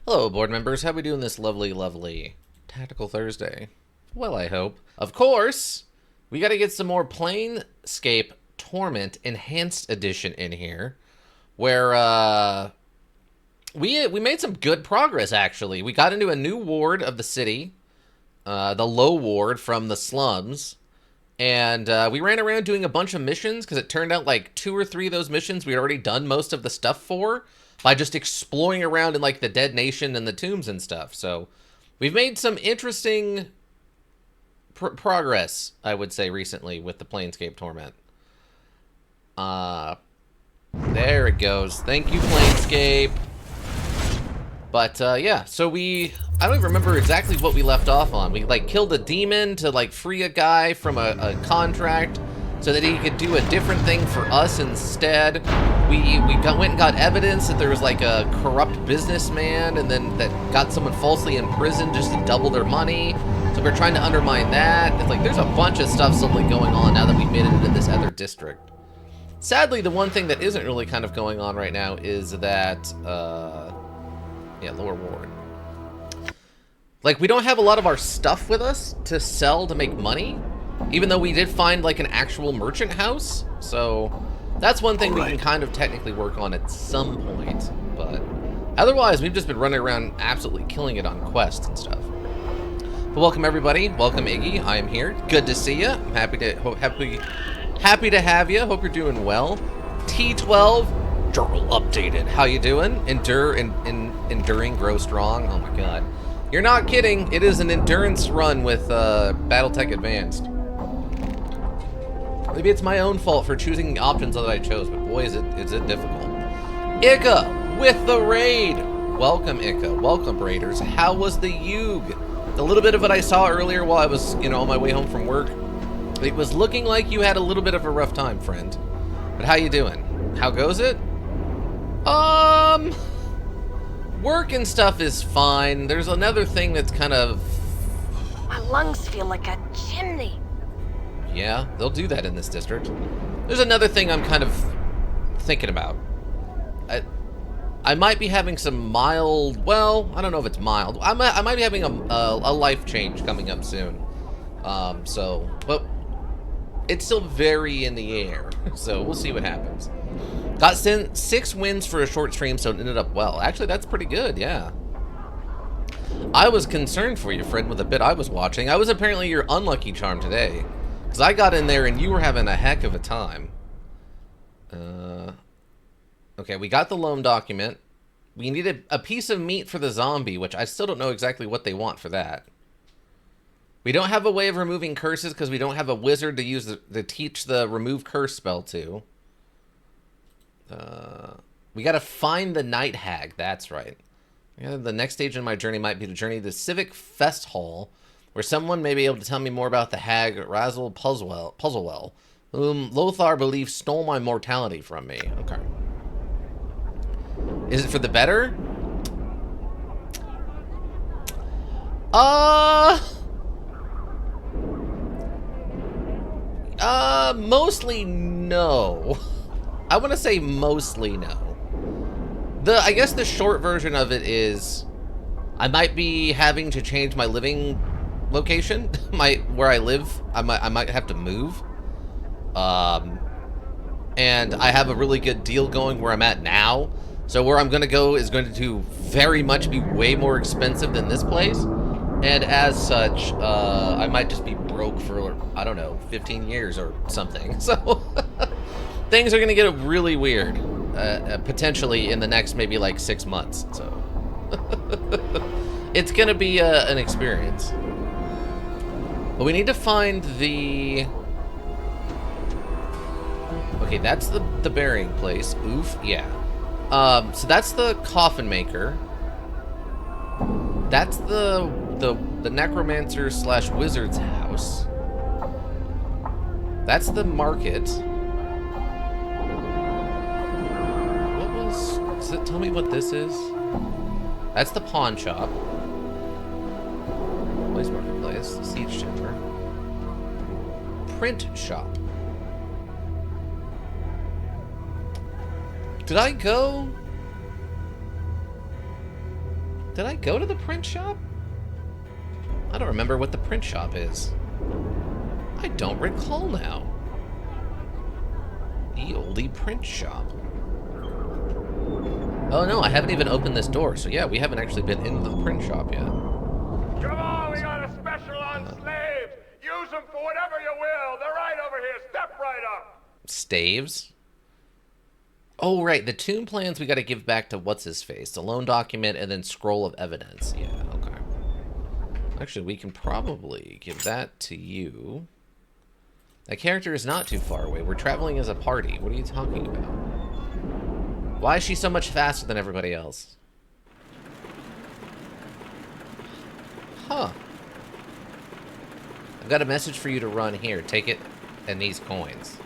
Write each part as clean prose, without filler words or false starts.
Hello, board members. How we doing this lovely, lovely Tactical Thursday? Well, I hope. Of course, we got to get some more Planescape Torment Enhanced Edition in here, where we made some good progress. Actually, we got into a new ward of the city, the low ward from the slums. And we ran around doing a bunch of missions because it turned out like 2 or 3 of those missions we'd already done most of the stuff for by just exploring around in like the Dead Nation and the tombs and stuff. So we've made some interesting progress, I would say, recently with the Planescape Torment. There it goes. Thank you, Planescape. But yeah, so I don't even remember exactly what we left off on. We like killed a demon to like free a guy from a contract so that he could do a different thing for us instead. We went and got evidence that there was like a corrupt businessman and then that got someone falsely imprisoned just to double their money. So we're trying to undermine that. It's like there's a bunch of stuff suddenly going on now that we've made it into this other district. Sadly, the one thing that isn't really kind of going on right now is that yeah, lower ward. Like, we don't have a lot of our stuff with us to sell to make money, even though we did find, like, an actual merchant house. So, that's one thing we can kind of technically work on at some point. But otherwise, we've just been running around absolutely killing it on quests and stuff. But welcome, everybody. Welcome, Iggy. I am here. Good to see you. I'm happy to have you. Hope you're doing well. T12. Journal updated. How you doing? Enduring, grow strong. Oh my god. You're not kidding. It is an endurance run with Battletech Advanced. Maybe it's my own fault for choosing the options that I chose, but boy, is it difficult. Ika with the raid. Welcome, Ika. Welcome, Raiders. How was the Yug? The little bit of it I saw earlier while I was, on my way home from work, it was looking like you had a little bit of a rough time, friend. But how you doing? How goes it? Work and stuff is fine. There's another thing that's kind of... My lungs feel like a chimney. Yeah, they'll do that in this district. There's another thing I'm kind of thinking about. I might be having some mild... Well, I don't know if it's mild. I might be having a life change coming up soon. But it's still very in the air. So we'll see what happens. Got 6 wins for a short stream, so it ended up well. Actually, that's pretty good, yeah. I was concerned for you, friend, with the bit I was watching. I was apparently your unlucky charm today. Because I got in there and you were having a heck of a time. Okay, we got the loan document. We needed a piece of meat for the zombie, which I still don't know exactly what they want for that. We don't have a way of removing curses because we don't have a wizard to use to teach the remove curse spell to. We gotta find the night hag. That's right. Yeah, the next stage in my journey might be to journey to the Civic Fest Hall, where someone may be able to tell me more about the hag Razzle Puzzlewell, whom Lothar believes stole my mortality from me. Okay. Is it for the better? Mostly no. I want to say mostly no. I guess the short version of it is I might be having to change my living location, where I live. I might have to move. And I have a really good deal going where I'm at now. So where I'm going to go is going to very much be way more expensive than this place. And as such, I might just be broke for, I don't know, 15 years or something. So things are going to get really weird, potentially in the next maybe like 6 months. So it's going to be an experience. But we need to find the... Okay, that's the burying place. Oof, yeah. So that's the coffin maker. That's the necromancer / wizard's house. That's the market. Does it tell me what this is? That's the pawn shop. Place marketplace. Siege chamber. Print shop. Did I go? Did I go to the print shop? I don't remember what the print shop is. I don't recall now. The oldie print shop. Oh no, I haven't even opened this door, so yeah, we haven't actually been in the print shop yet. Come on, we got a special on slaves. Use them for whatever you will. They're right over here. Step right up. Staves? Oh, right, the tomb plans we gotta give back to what's-his-face. The loan document and then scroll of evidence. Yeah, okay. Actually, we can probably give that to you. That character is not too far away. We're traveling as a party. What are you talking about? Why is she so much faster than everybody else? Huh. I've got a message for you to run here. Take it and these coins.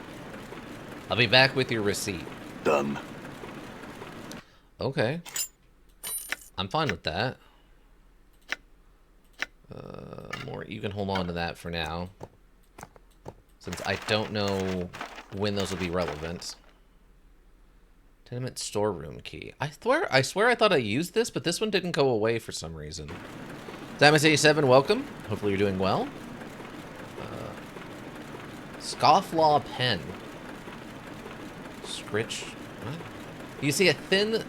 I'll be back with your receipt. Done. Okay. I'm fine with that. More, you can hold on to that for now. Since I don't know when those will be relevant. Tenement storeroom key. I swear I thought I used this, but this one didn't go away for some reason. Diamonds87, welcome. Hopefully you're doing well. Scofflaw pen. Scritch. What? You see a thin,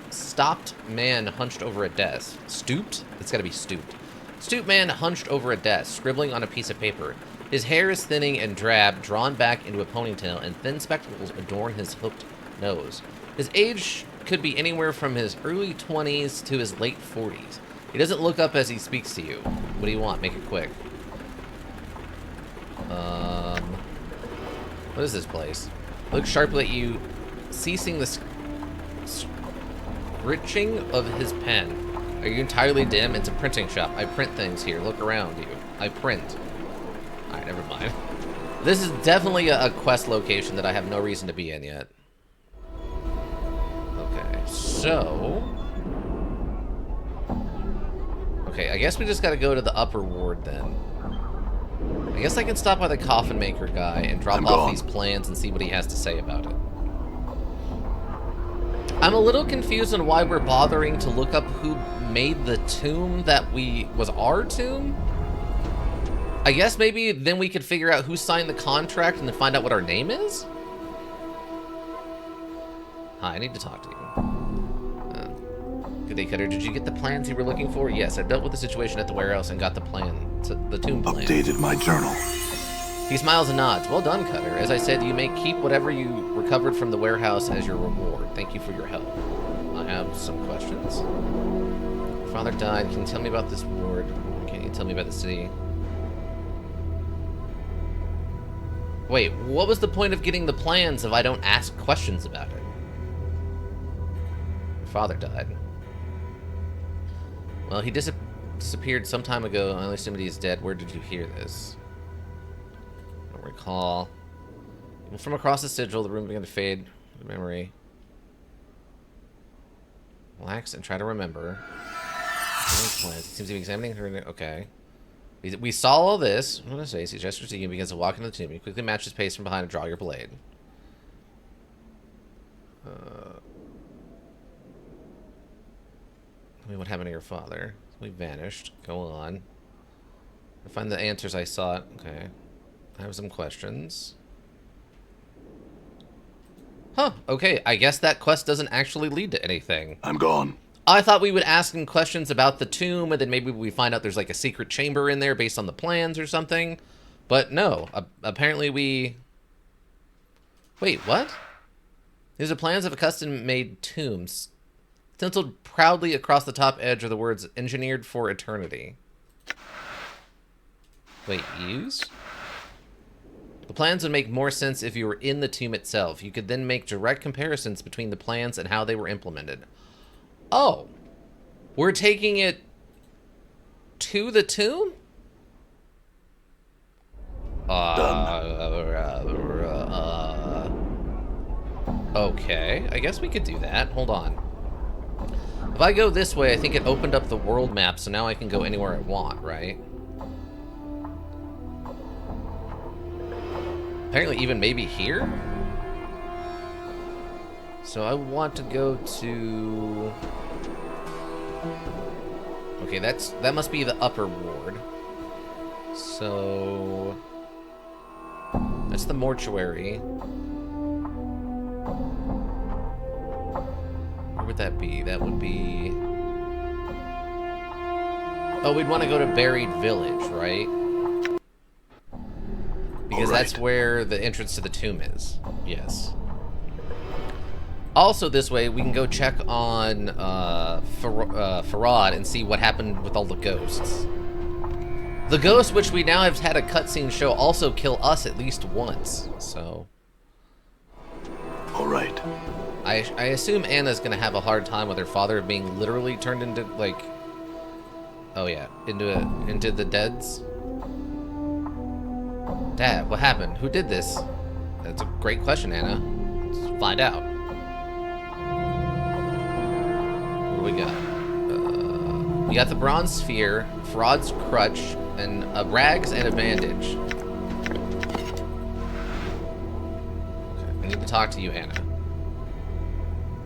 stopped man hunched over a desk. Stooped? It's gotta be stooped. Stooped man hunched over a desk, scribbling on a piece of paper. His hair is thinning and drab, drawn back into a ponytail, and thin spectacles adorn his hooked nose. His age could be anywhere from his early 20s to his late 40s. He doesn't look up as he speaks to you. What do you want? Make it quick. What is this place? Look sharply at you, ceasing the scritching of his pen. Are you entirely dim? It's a printing shop. I print things here. Look around you. I print. Alright, never mind. This is definitely a quest location that I have no reason to be in yet. Okay, so... Okay, I guess we just gotta go to the upper ward then. I guess I can stop by the coffin maker guy and drop off these plans and see what he has to say about it. I'm a little confused on why we're bothering to look up who made the tomb that was our tomb. I guess maybe then we could figure out who signed the contract and then find out what our name is? Hi, I need to talk to you. Good day, Cutter. Did you get the plans you were looking for? Yes, I dealt with the situation at the warehouse and got the tomb plan. Updated my journal. He smiles and nods. Well done, Cutter. As I said, you may keep whatever you recovered from the warehouse as your reward. Thank you for your help. I have some questions. Your father died. Can you tell me about this ward? Can you tell me about the city? Wait, what was the point of getting the plans if I don't ask questions about it? Your father died. Well, he disappeared some time ago. I only assume he's dead. Where did you hear this? I don't recall. From across the sigil, the room began to fade. Memory. Relax and try to remember. Seems to be examining her. Okay. We saw all this. I'm gonna say, he gestures to you and begins to walk into the tomb. You quickly match his pace from behind and draw your blade. Tell me what happened to your father. We vanished. Go on. I find the answers I sought. Okay. I have some questions. Huh. Okay. I guess that quest doesn't actually lead to anything. I'm gone. I thought we would ask him questions about the tomb, and then maybe we find out there's like a secret chamber in there based on the plans or something. But no. Apparently we... Wait, what? These are plans of a custom-made tomb. Stenciled proudly across the top edge are the words, engineered for eternity. Wait, use? The plans would make more sense if you were in the tomb itself. You could then make direct comparisons between the plans and how they were implemented. Oh. We're taking it to the tomb? Okay. I guess we could do that. Hold on. If I go this way, I think it opened up the world map, so now I can go anywhere I want, right? Apparently even maybe here? So I want to go to... Okay, that must be the upper ward. So that's the mortuary. Where would that be? That would be... Oh, we'd want to go to Buried Village, right? Because that's where the entrance to the tomb is. Yes. Also, this way, we can go check on Farad and see what happened with all the ghosts. The ghosts, which we now have had a cutscene show, also kill us at least once, so... Alright. I assume Anna's gonna have a hard time with her father being literally turned into, like... Oh yeah, into the deads. Dad, what happened? Who did this? That's a great question, Anna. Let's find out. What do we got? We got the bronze sphere, Farad's crutch, and rags and a bandage. Okay, I need to talk to you, Anna.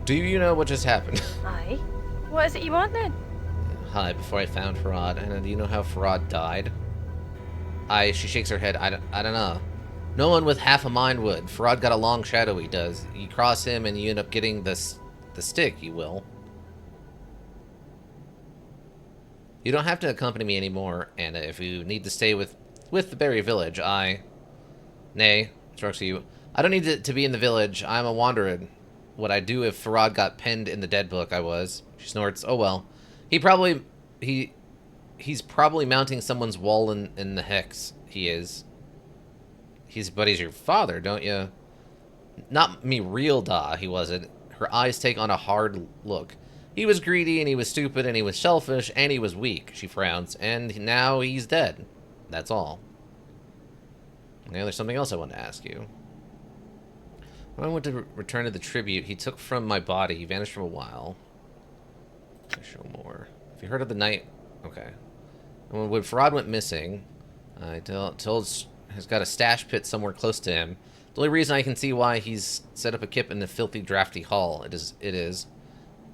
Do you know what just happened? Aye. What is it you want then? Hi, before I found Farad. Anna, do you know how Farad died? She shakes her head. I don't know. No one with half a mind would. Farad got a long shadow, he does. You cross him and you end up getting the stick, you will. You don't have to accompany me anymore, Anna, if you need to stay with the Berry Village. Nay, instructs you. I don't need to be in the village. I'm a wanderer. What I'd do if Farad got penned in the dead book, I was. She snorts. Oh well. He's probably mounting someone's wall in the hex. He is. But he's your father, don't you? Not me real da, he wasn't. Her eyes take on a hard look. He was greedy, and he was stupid, and he was selfish, and he was weak, she frowns. And now he's dead. That's all. Now there's something else I want to ask you. When I went to return to the tribute he took from my body, he vanished for a while. Show more. Have you heard of the night? Okay. When Farad went missing, I told has got a stash pit somewhere close to him. The only reason I can see why he's set up a kip in the filthy, drafty hall. It is.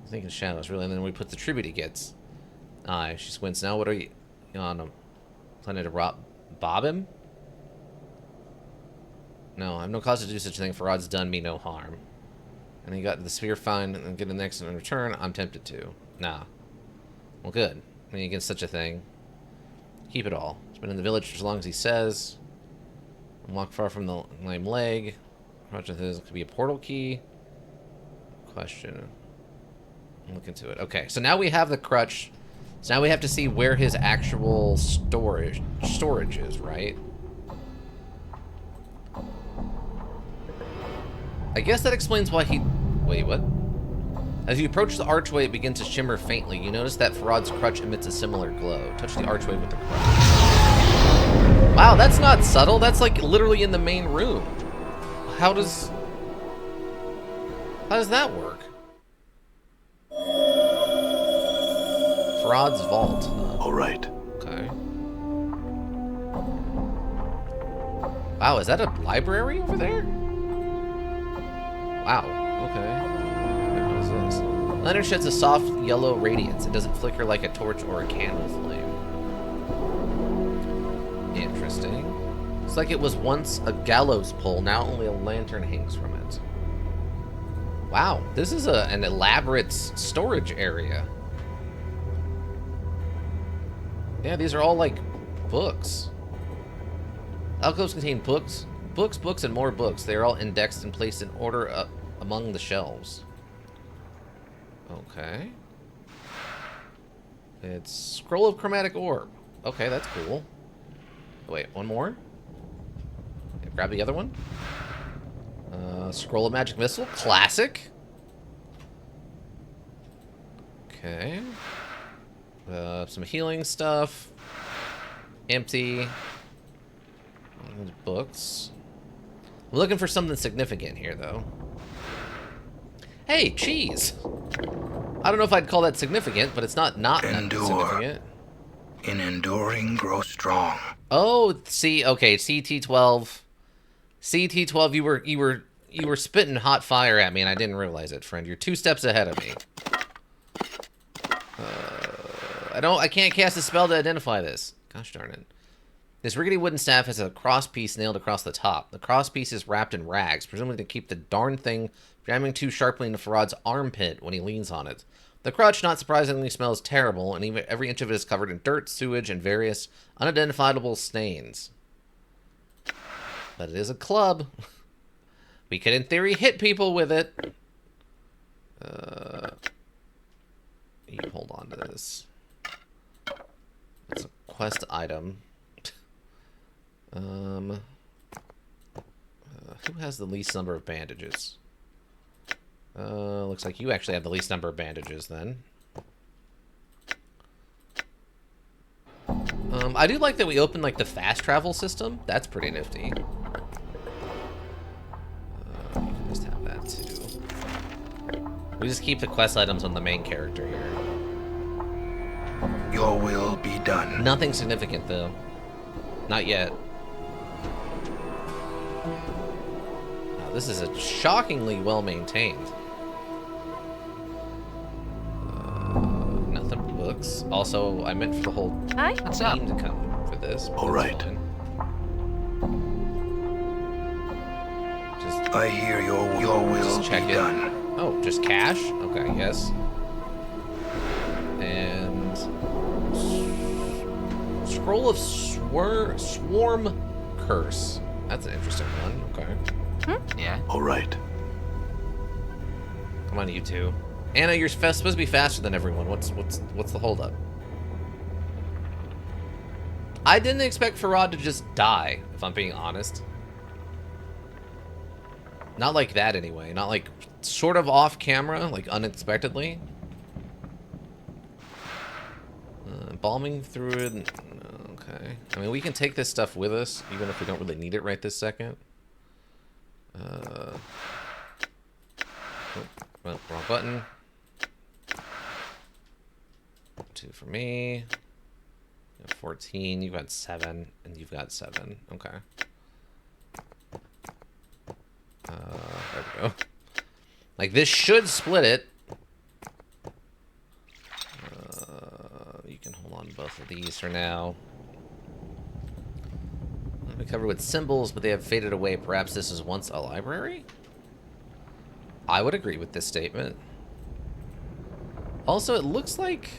I'm thinking shadows, really. And then we put the tribute he gets. Aye, she squints. Now, what are you on a planet to bob him? No, I have no cause to do such a thing. Farad's done me no harm. And he got the sphere fine and get the next in return. I'm tempted to. Nah. Well, good. I mean, against such a thing. Keep it all. He's been in the village for as long as he says. Walk far from the lame leg. Much of this could be a portal key. Question. Look into it. Okay, so now we have the crutch. So now we have to see where his actual storage is, right? I guess that explains why he... Wait, what? As you approach the archway, it begins to shimmer faintly. You notice that Farad's crutch emits a similar glow. Touch the archway with the crutch. Wow, that's not subtle. That's like literally in the main room. How does that work? Farad's vault. All right. Okay. Wow, is that a library over there? Wow. Okay. What is this? The lantern sheds a soft yellow radiance. It doesn't flicker like a torch or a candle flame. Interesting. It's like it was once a gallows pole. Now only a lantern hangs from it. Wow, this is an elaborate storage area. Yeah, these are all like books. Alcoves contain books, and more books. They are all indexed and placed in order among the shelves. Okay. It's Scroll of Chromatic Orb. Okay, that's cool. Wait, one more? Okay, grab the other one. Scroll of Magic Missile. Classic. Okay. Some healing stuff. Empty. Books. I'm looking for something significant here, though. Hey, cheese! I don't know if I'd call that significant, but it's not significant. In enduring, grow strong. Oh, see, okay, CT12. CT12, you were spitting hot fire at me, and I didn't realize it, friend. You're 2 steps ahead of me. I can't cast a spell to identify this. Gosh darn it. This rickety wooden staff has a crosspiece nailed across the top. The crosspiece is wrapped in rags, presumably to keep the darn thing jamming too sharply into Farad's armpit when he leans on it. The crutch, not surprisingly, smells terrible, and even every inch of it is covered in dirt, sewage, and various unidentifiable stains. But it is a club. We could, in theory, hit people with it. You hold on to this. It's a quest item. Who has the least number of bandages? Looks like you actually have the least number of bandages, then. I do like that we opened, like, the fast travel system. That's pretty nifty. You can just have that, too. We just keep the quest items on the main character here. Your will be done. Nothing significant, though. Not yet. Now, this is a shockingly well-maintained. Nothing but books. Also, I meant for the whole Hi. team to come for this. All right. Just I hear your will just check be it. done. Oh, just cash? Okay, yes. And scroll of swarm curse. That's an interesting one. Okay. Yeah. All right. Come on, you two. Anna, you're supposed to be faster than everyone. What's the holdup? I didn't expect Farad to just die, if I'm being honest. Not like that, anyway. Not like sort of off camera, like unexpectedly. Bombing through it. Okay. I mean, we can take this stuff with us, even if we don't really need it right this second. Oh, well, wrong button. 2 for me. You have 14. You've got 7, and you've got 7. Okay. There we go. Like, this should split it. You can hold on to both of these for now. They're covered with symbols, but they have faded away. Perhaps this was once a library? I would agree with this statement. Also, it looks like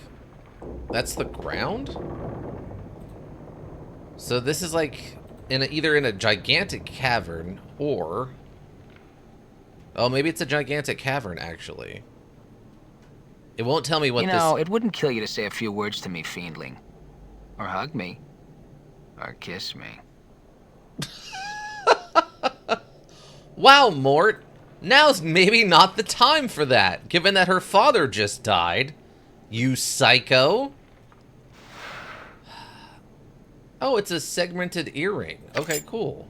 that's the ground. So this is like either in a gigantic cavern or... Oh, maybe it's a gigantic cavern, actually. It won't tell me what You this... know, it wouldn't kill you to say a few words to me, fiendling. Or hug me. Or kiss me. Wow, Mort. Now's maybe not the time for that, given that her father just died. You psycho. Oh, it's a segmented earring. Okay, cool.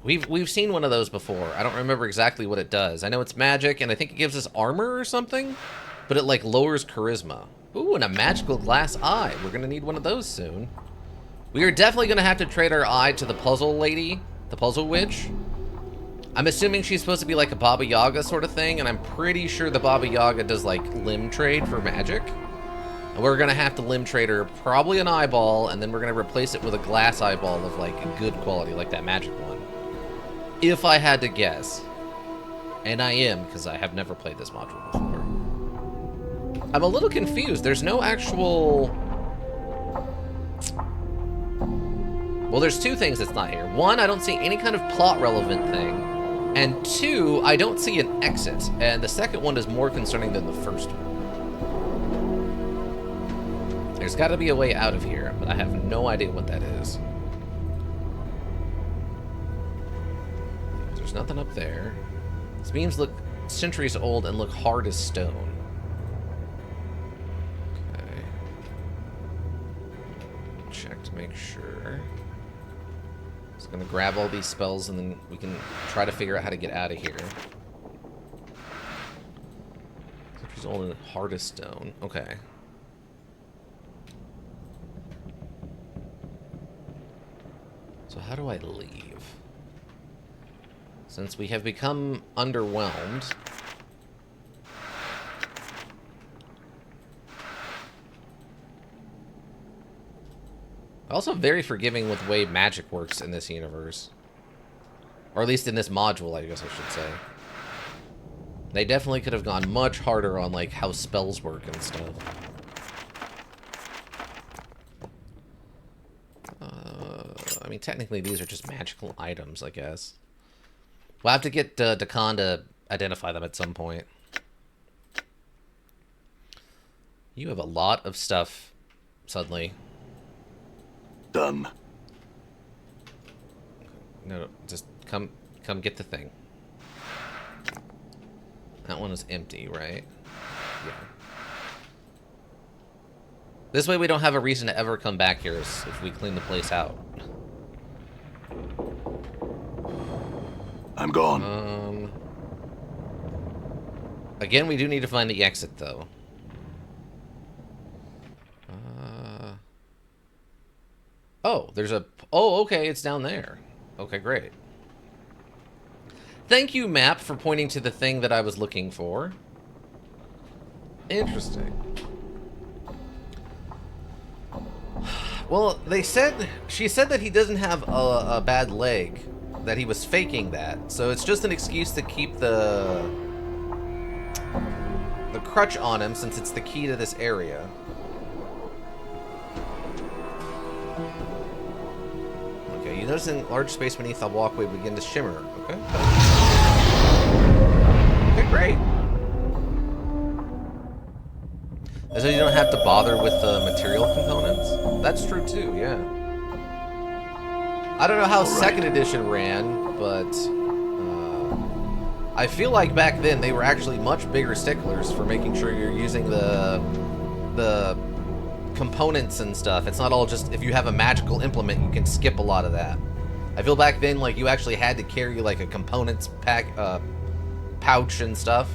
We've seen one of those before. I don't remember exactly what it does. I know it's magic, and I think it gives us armor or something, but it, like, lowers charisma. Ooh, and a magical glass eye. We're gonna need one of those soon. We are definitely gonna have to trade our eye to the puzzle lady, the puzzle witch. I'm assuming she's supposed to be like a Baba Yaga sort of thing, and I'm pretty sure the Baba Yaga does, like, limb trade for magic. And we're gonna have to limb trade her probably an eyeball, and then we're gonna replace it with a glass eyeball of, like, good quality, like that magic one. If I had to guess. And I am, because I have never played this module before. I'm a little confused. There's no actual... Well, there's 2 things that's not here. 1, I don't see any kind of plot-relevant thing. And 2, I don't see an exit. And the second one is more concerning than the first one. There's got to be a way out of here, but I have no idea what that is. There's nothing up there. These beams look centuries old and look hard as stone. Okay. Check to make sure. Just gonna grab all these spells and then we can try to figure out how to get out of here. Centuries old and hard as stone. Okay. So how do I leave? Since we have become underwhelmed. Also very forgiving with the way magic works in this universe. Or at least in this module, I guess I should say. They definitely could have gone much harder on, like, how spells work and stuff. I mean, technically these are just magical items, I guess. We'll have to get Dakan to identify them at some point. You have a lot of stuff, suddenly. Done. No, just come get the thing. That one is empty, right? Yeah. This way we don't have a reason to ever come back here if we clean the place out. I'm gone. Again, we do need to find the exit, though. Oh, there's a... Oh, okay, it's down there. Okay, great. Thank you, map, for pointing to the thing that I was looking for. Interesting. Well, she said that he doesn't have a bad leg, that he was faking that. So it's just an excuse to keep the crutch on him, since it's the key to this area. Okay, you notice in large space beneath the walkway begin to shimmer. Okay. Okay, great. So you don't have to bother with the material components? That's true too, yeah. I don't know how second edition ran, but I feel like back then they were actually much bigger sticklers for making sure you're using the components and stuff. It's not all just, if you have a magical implement, you can skip a lot of that. I feel back then like you actually had to carry like a components pouch and stuff.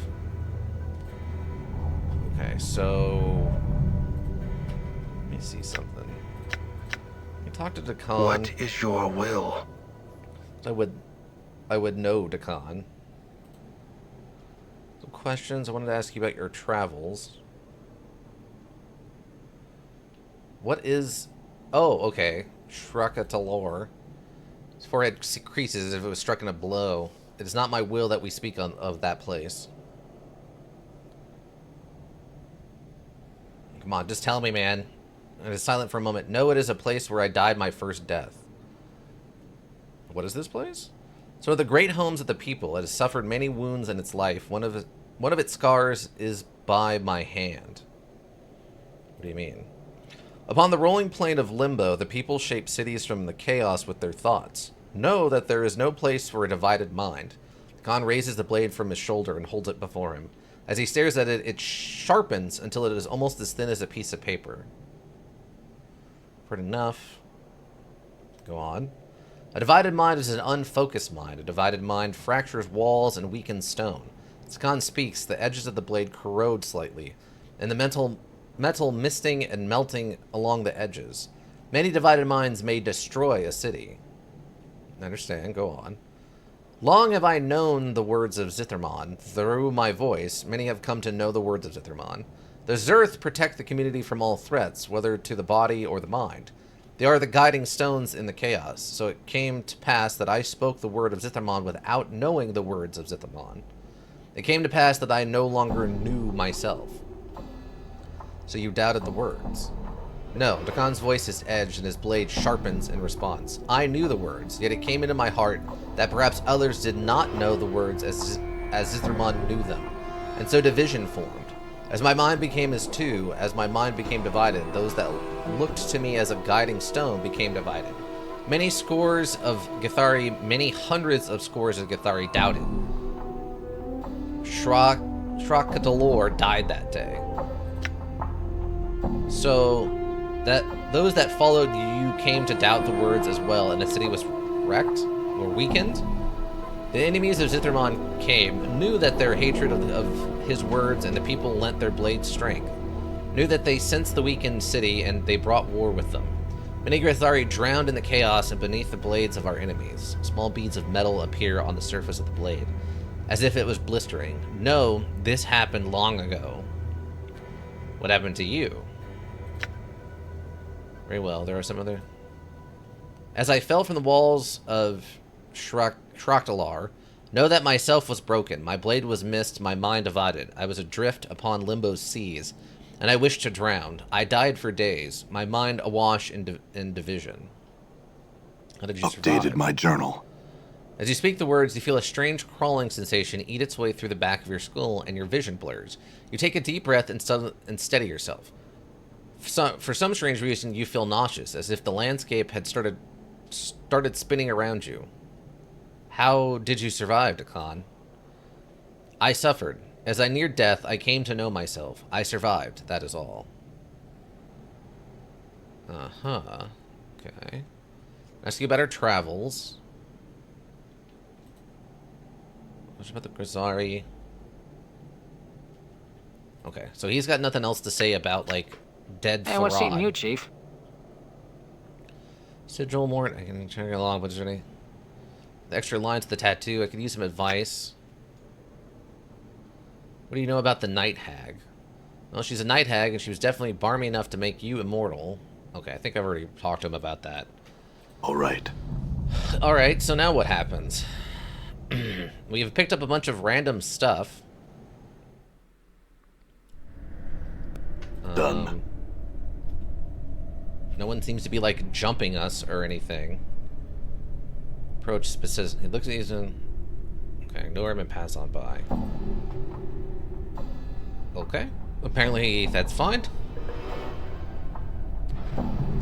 Okay, so let me see something. You talk to Dakan. What is your will? I would know Dakan. Some questions. I wanted to ask you about your travels. What is... Oh, okay. Shrakatalor. His forehead creases as if it was struck in a blow. It is not my will that we speak of that place. Come on, just tell me, man. It is silent for a moment. No, it is a place where I died my first death. What is this place? So the great homes of the people. It has suffered many wounds in its life. One of its scars is by my hand. What do you mean? Upon the rolling plain of limbo, the people shape cities from the chaos with their thoughts. Know that there is no place for a divided mind. Khan raises the blade from his shoulder and holds it before him. As he stares at it, it sharpens until it is almost as thin as a piece of paper. Pretty enough. Go on. A divided mind is an unfocused mind. A divided mind fractures walls and weakens stone. As Khan speaks, the edges of the blade corrode slightly, and the metal misting and melting along the edges. Many divided minds may destroy a city. I understand. Go on. Long have I known the words of Zithermon. Through my voice, many have come to know the words of Zithermon. The Zerth protect the community from all threats, whether to the body or the mind. They are the guiding stones in the chaos. So it came to pass that I spoke the word of Zithermon without knowing the words of Zithermon. It came to pass that I no longer knew myself. So you doubted the words. No, Dakan's voice is edged and his blade sharpens in response. I knew the words, yet it came into my heart that perhaps others did not know the words as Zithermon knew them, and so division formed. As my mind became as two, as my mind became divided, those that looked to me as a guiding stone became divided. Many scores of Githari, many hundreds of scores of Githari doubted. Shrakatalor died that day. So that those that followed you came to doubt the words as well, and the city was wrecked or weakened. The enemies of Zithermon came, knew that their hatred of his words and the people lent their blades strength, knew that they sensed the weakened city and they brought war with them. Many Githari drowned in the chaos and beneath the blades of our enemies. Small beads of metal appear on the surface of the blade, as if it was blistering. No, this happened long ago. What happened to you? Very well, there are some other... As I fell from the walls of Shroctalar, know that myself was broken, my blade was missed, my mind divided. I was adrift upon limbo's seas, and I wished to drown. I died for days, my mind awash in division. How did you survive? Updated my journal. As you speak the words, you feel a strange crawling sensation eat its way through the back of your skull, and your vision blurs. You take a deep breath and steady yourself. For some strange reason, you feel nauseous, as if the landscape had started spinning around you. How did you survive, Dakan? I suffered. As I neared death, I came to know myself. I survived, that is all. Uh-huh. Okay. Ask you about our travels. What about the Grizzari? Okay, so he's got nothing else to say about, like, dead Hey, what's eating Farad. you, Chief? Sigil Mort, I can check along, but is there any extra line to the tattoo? I could use some advice. What do you know about the Night Hag? Well, she's a Night Hag, and she was definitely barmy enough to make you immortal. Okay, I think I've already talked to him about that. All right. Alright, so now what happens? We have picked up a bunch of random stuff. Done. No one seems to be, like, jumping us or anything. Approach specific. He looks at these and... Okay, no and pass on by. Okay. Apparently that's fine.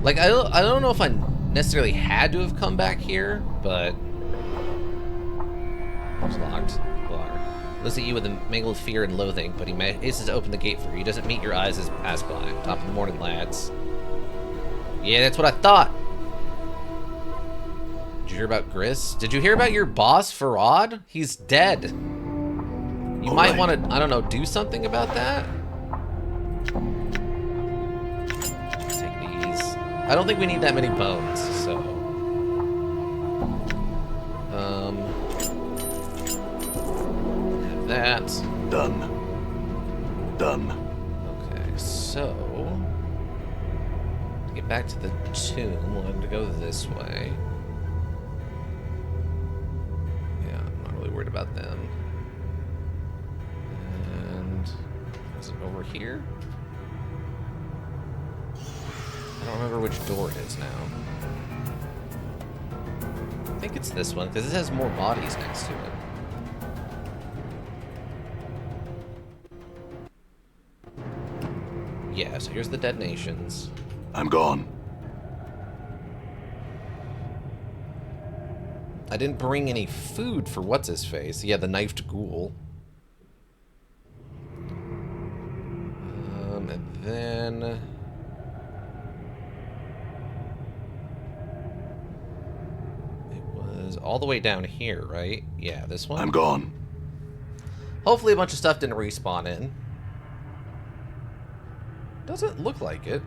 Like, I don't know if I necessarily had to have come back here, but... It's locked. Water. Looks at you with a mingled fear and loathing, but he manages to open the gate for you. He doesn't meet your eyes as pass by. Top of the morning, lads. Yeah, that's what I thought. Did you hear about Gris? Did you hear about your boss, Farad? He's dead. You might want to, I don't know, do something about that? Take these. I don't think we need that many bones, so... have that. Done. Done. Okay, so... to get back to the tomb, we'll have to go this way. Yeah, I'm not really worried about them. And... is it over here? I don't remember which door it is now. I think it's this one, because it has more bodies next to it. Yeah, so here's the Dead Nations. I'm gone. I didn't bring any food for what's-his-face. Yeah, the knifed ghoul. And then... it was all the way down here, right? Yeah, this one? I'm gone. Hopefully a bunch of stuff didn't respawn in. Doesn't look like it.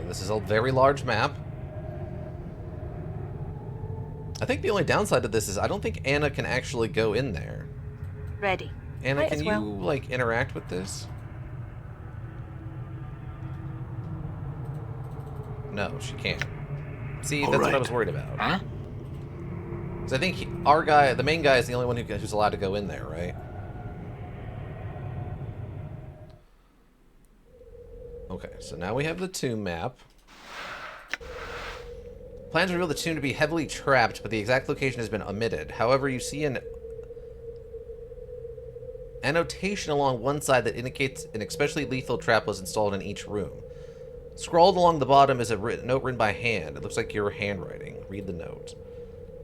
This is a very large map. I think the only downside to this is I don't think Anna can actually go in there. Ready. Anna, Might can as you, well. like, interact with this? No, she can't. See, that's what I was worried about. Huh? Because I think our guy, the main guy, is the only one who's allowed to go in there, right? Okay, so now we have the tomb map. Plans reveal the tomb to be heavily trapped, but the exact location has been omitted. However, you see an annotation along one side that indicates an especially lethal trap was installed in each room. Scrawled along the bottom is a note written by hand. It looks like your handwriting. Read the note.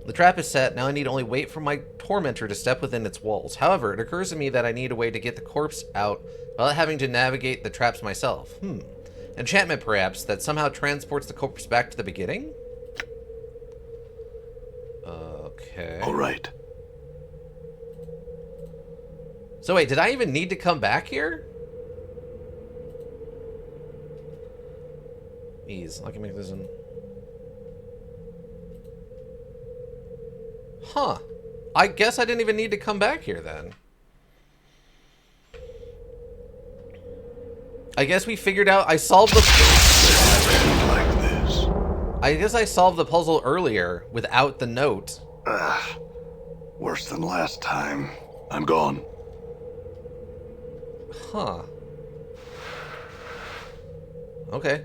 The trap is set. Now I need only wait for my tormentor to step within its walls. However, it occurs to me that I need a way to get the corpse out without having to navigate the traps myself. Enchantment, perhaps, that somehow transports the corpse back to the beginning? Okay. All right. So wait, did I even need to come back here? Ease. I can make this in... Huh. I guess I didn't even need to come back here then. I guess we figured out I solved the... Like this. I guess I solved the puzzle earlier without the note. Worse than last time. I'm gone. Huh. Okay.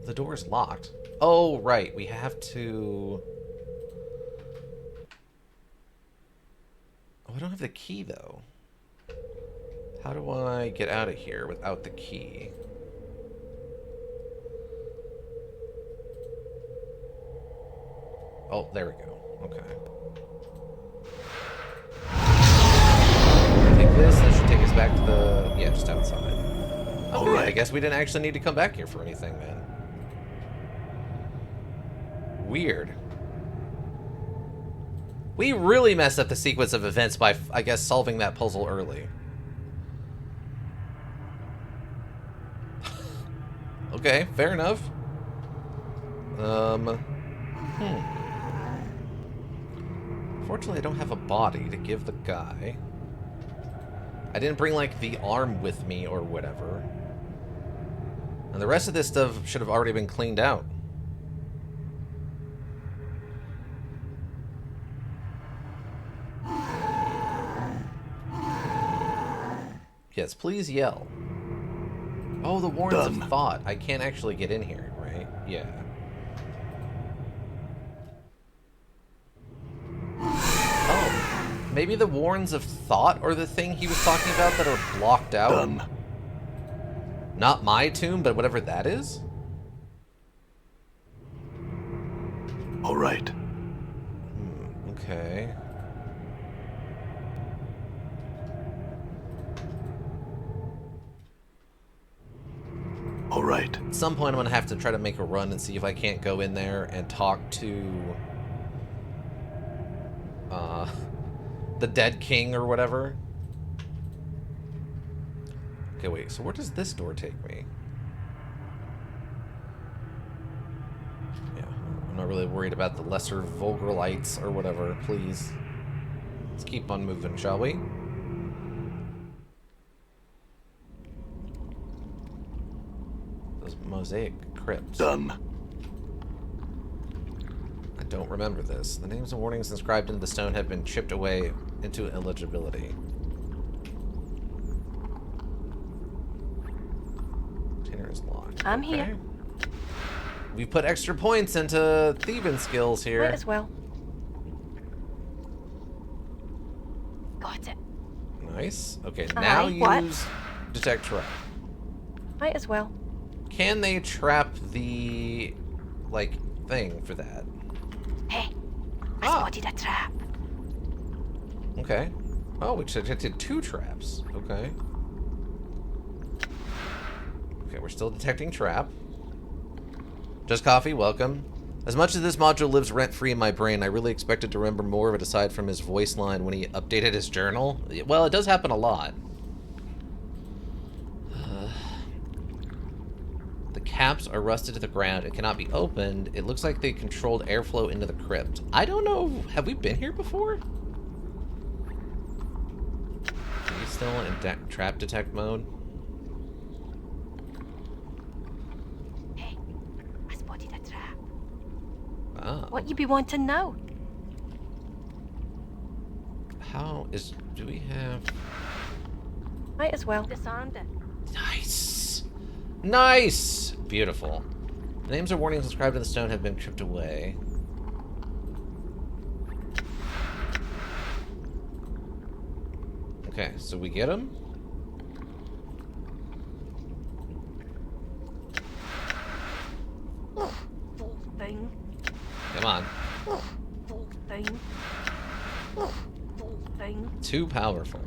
The door is locked. Oh, right. We have to... Oh, I don't have the key, though. How do I get out of here without the key? Oh, there we go. Okay. Take this. This should take us back to the... Yeah, just outside. Okay, Alright. I guess we didn't actually need to come back here for anything, then. Weird. We really messed up the sequence of events by, I guess, solving that puzzle early. Okay, fair enough. Fortunately, I don't have a body to give the guy. I didn't bring, like, the arm with me or whatever. And the rest of this stuff should have already been cleaned out. Yes, please yell. Oh, the Warrens Done. of Thought. I can't actually get in here, right? Yeah. Oh, maybe the Warrens of Thought are the thing he was talking about that are blocked out? Done. Not my tomb, but whatever that is? Alright. Okay. Alright. At some point, I'm going to have to try to make a run and see if I can't go in there and talk to... the dead king or whatever. Okay, wait, so where does this door take me? Yeah, I'm not really worried about the lesser Vulgralites or whatever, please. Let's keep on moving, shall we? Those mosaic crypts. Done. I don't remember this. The names and warnings inscribed into the stone have been chipped away into illegibility. Container is locked. I'm here. We put extra points into thieving skills here. Might as well. Got it. Nice. Okay, now What? use detect trap. Might as well. Can they trap the, like, thing for that? Hey, I Ah. spotted a trap. Okay. Oh, we detected 2 traps. Okay. Okay, we're still detecting trap. Just Coffee, welcome. As much as this module lives rent-free in my brain, I really expected to remember more of it aside from his voice line when he updated his journal. Well, it does happen a lot. The caps are rusted to the ground and cannot be opened. It looks like they controlled airflow into the crypt. I don't know. Have we been here before? Are you still in trap detect mode? Hey, I spotted a trap. Ah. What you be wanting now? How is... Do we have... Might as well. Disarmed it. Nice! Nice! Beautiful. The names or warnings inscribed in the stone have been chipped away. Okay, so we get them. Fool thing. Come on. Fool thing. Fool thing. Too powerful.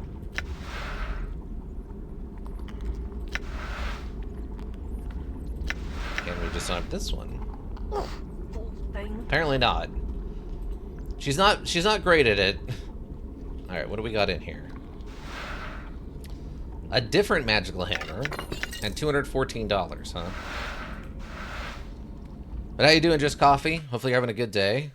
Can we disarm this one? Fool thing. Apparently not. She's not great at it. Alright, what do we got in here? A different magical hammer and $214, huh? But how you doing, Just Coffee? Hopefully you're having a good day.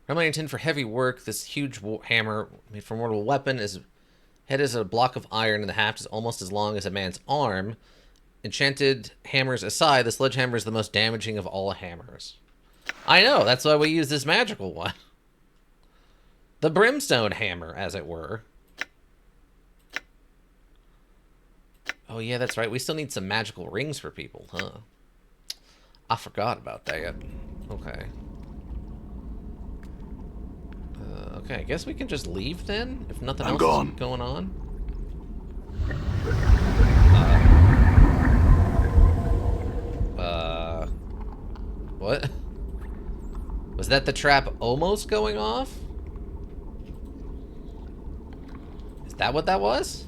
Remington for heavy work. This huge hammer made from mortal weapon is head is a block of iron and the haft is almost as long as a man's arm. Enchanted hammers aside, the sledgehammer is the most damaging of all hammers. I know, that's why we use this magical one. The brimstone hammer, as it were. Oh yeah, that's right. We still need some magical rings for people, huh? I forgot about that. Okay. Okay, I guess we can just leave then, if nothing else is going on. What? Was that the trap almost going off? Is that what that was?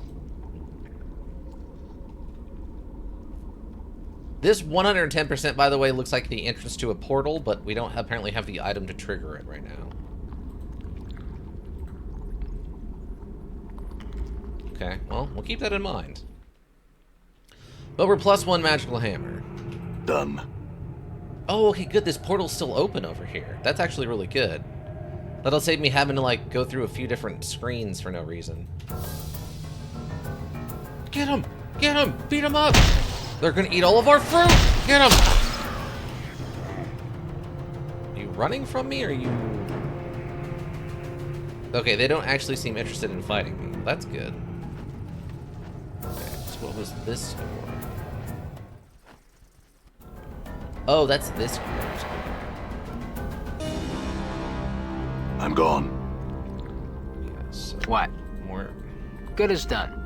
This 110%, by the way, looks like the entrance to a portal, but we don't apparently have the item to trigger it right now. Okay, well, we'll keep that in mind. But we're +1 magical hammer. Done. Oh, okay, good. This portal's still open over here. That's actually really good. That'll save me having to, like, go through a few different screens for no reason. Get him! Get him! Beat him up! They're gonna eat all of our fruit! Get him! Are you running from me, or are you... Okay, they don't actually seem interested in fighting me. That's good. Okay, so what was this for? Oh, that's this part. I'm gone. Yeah, so What? more... Good as done.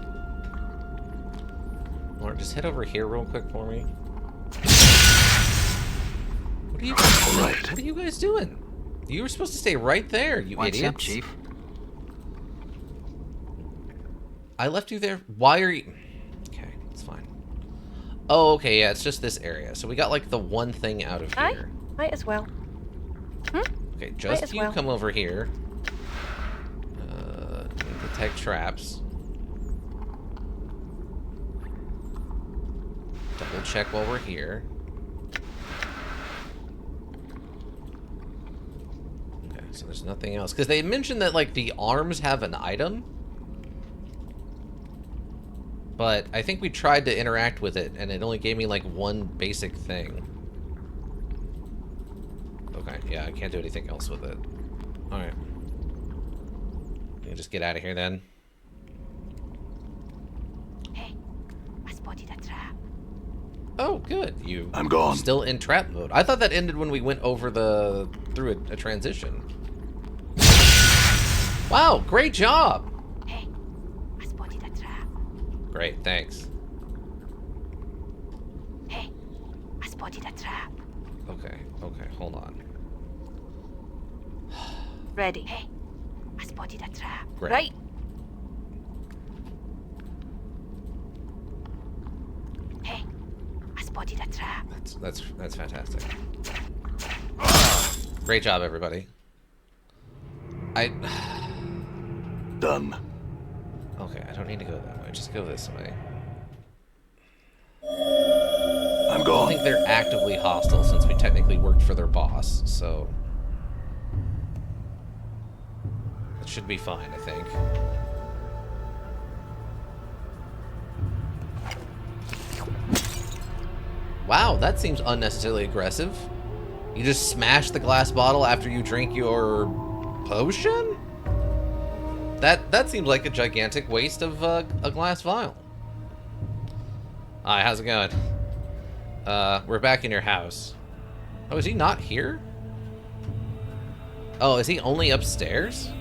Lauren, just head over here real quick for me. What are you guys doing? Right. What are you guys doing? You were supposed to stay right there, you What's idiots. up, Chief? I left you there. Why are you... Okay, it's fine. Oh, okay, yeah, it's just this area. So we got, like, the one thing out of Aye, here. might as well. Okay, Might just as you well. come over here. Detect traps. Double check while we're here. Okay, so there's nothing else. Because they mentioned that, like, the arms have an item. But I think we tried to interact with it, and it only gave me, like, one basic thing. Okay, yeah, I can't do anything else with it. Alright. You can just get out of here, then. Hey, I spotted a trap. Oh, good. You I'm gone. still in trap mode. I thought that ended when we went over through a transition. Wow, great job! Hey, I spotted a trap. Great, thanks. Hey, I spotted a trap. Okay, hold on. Ready. Hey, I spotted a trap. Great. Right. Hey, I spotted a trap. That's fantastic. Great job, everybody. Done. Okay, I don't need to go that way. Just go this way. I'm I gone. think they're actively hostile since we technically worked for their boss, so... It should be fine, I think. Wow, that seems unnecessarily aggressive. You just smash the glass bottle after you drink your potion? That seems like a gigantic waste of a glass vial. Hi, how's it going? We're back in your house. Oh, is he not here? Oh, is he only upstairs?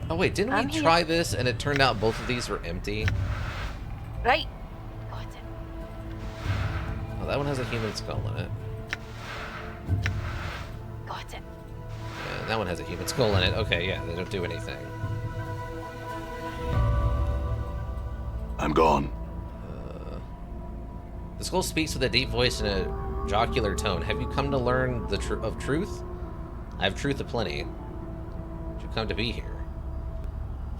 Oh wait, didn't I'm we here. try this and it turned out both of these were empty? Right. Got it. Oh, that one has a human skull in it. Got it. And that one has a human skull in it. Okay, yeah, they don't do anything. I'm gone. The skull speaks with a deep voice and a jocular tone. Have you come to learn the of truth? I have truth aplenty. You've come to be here.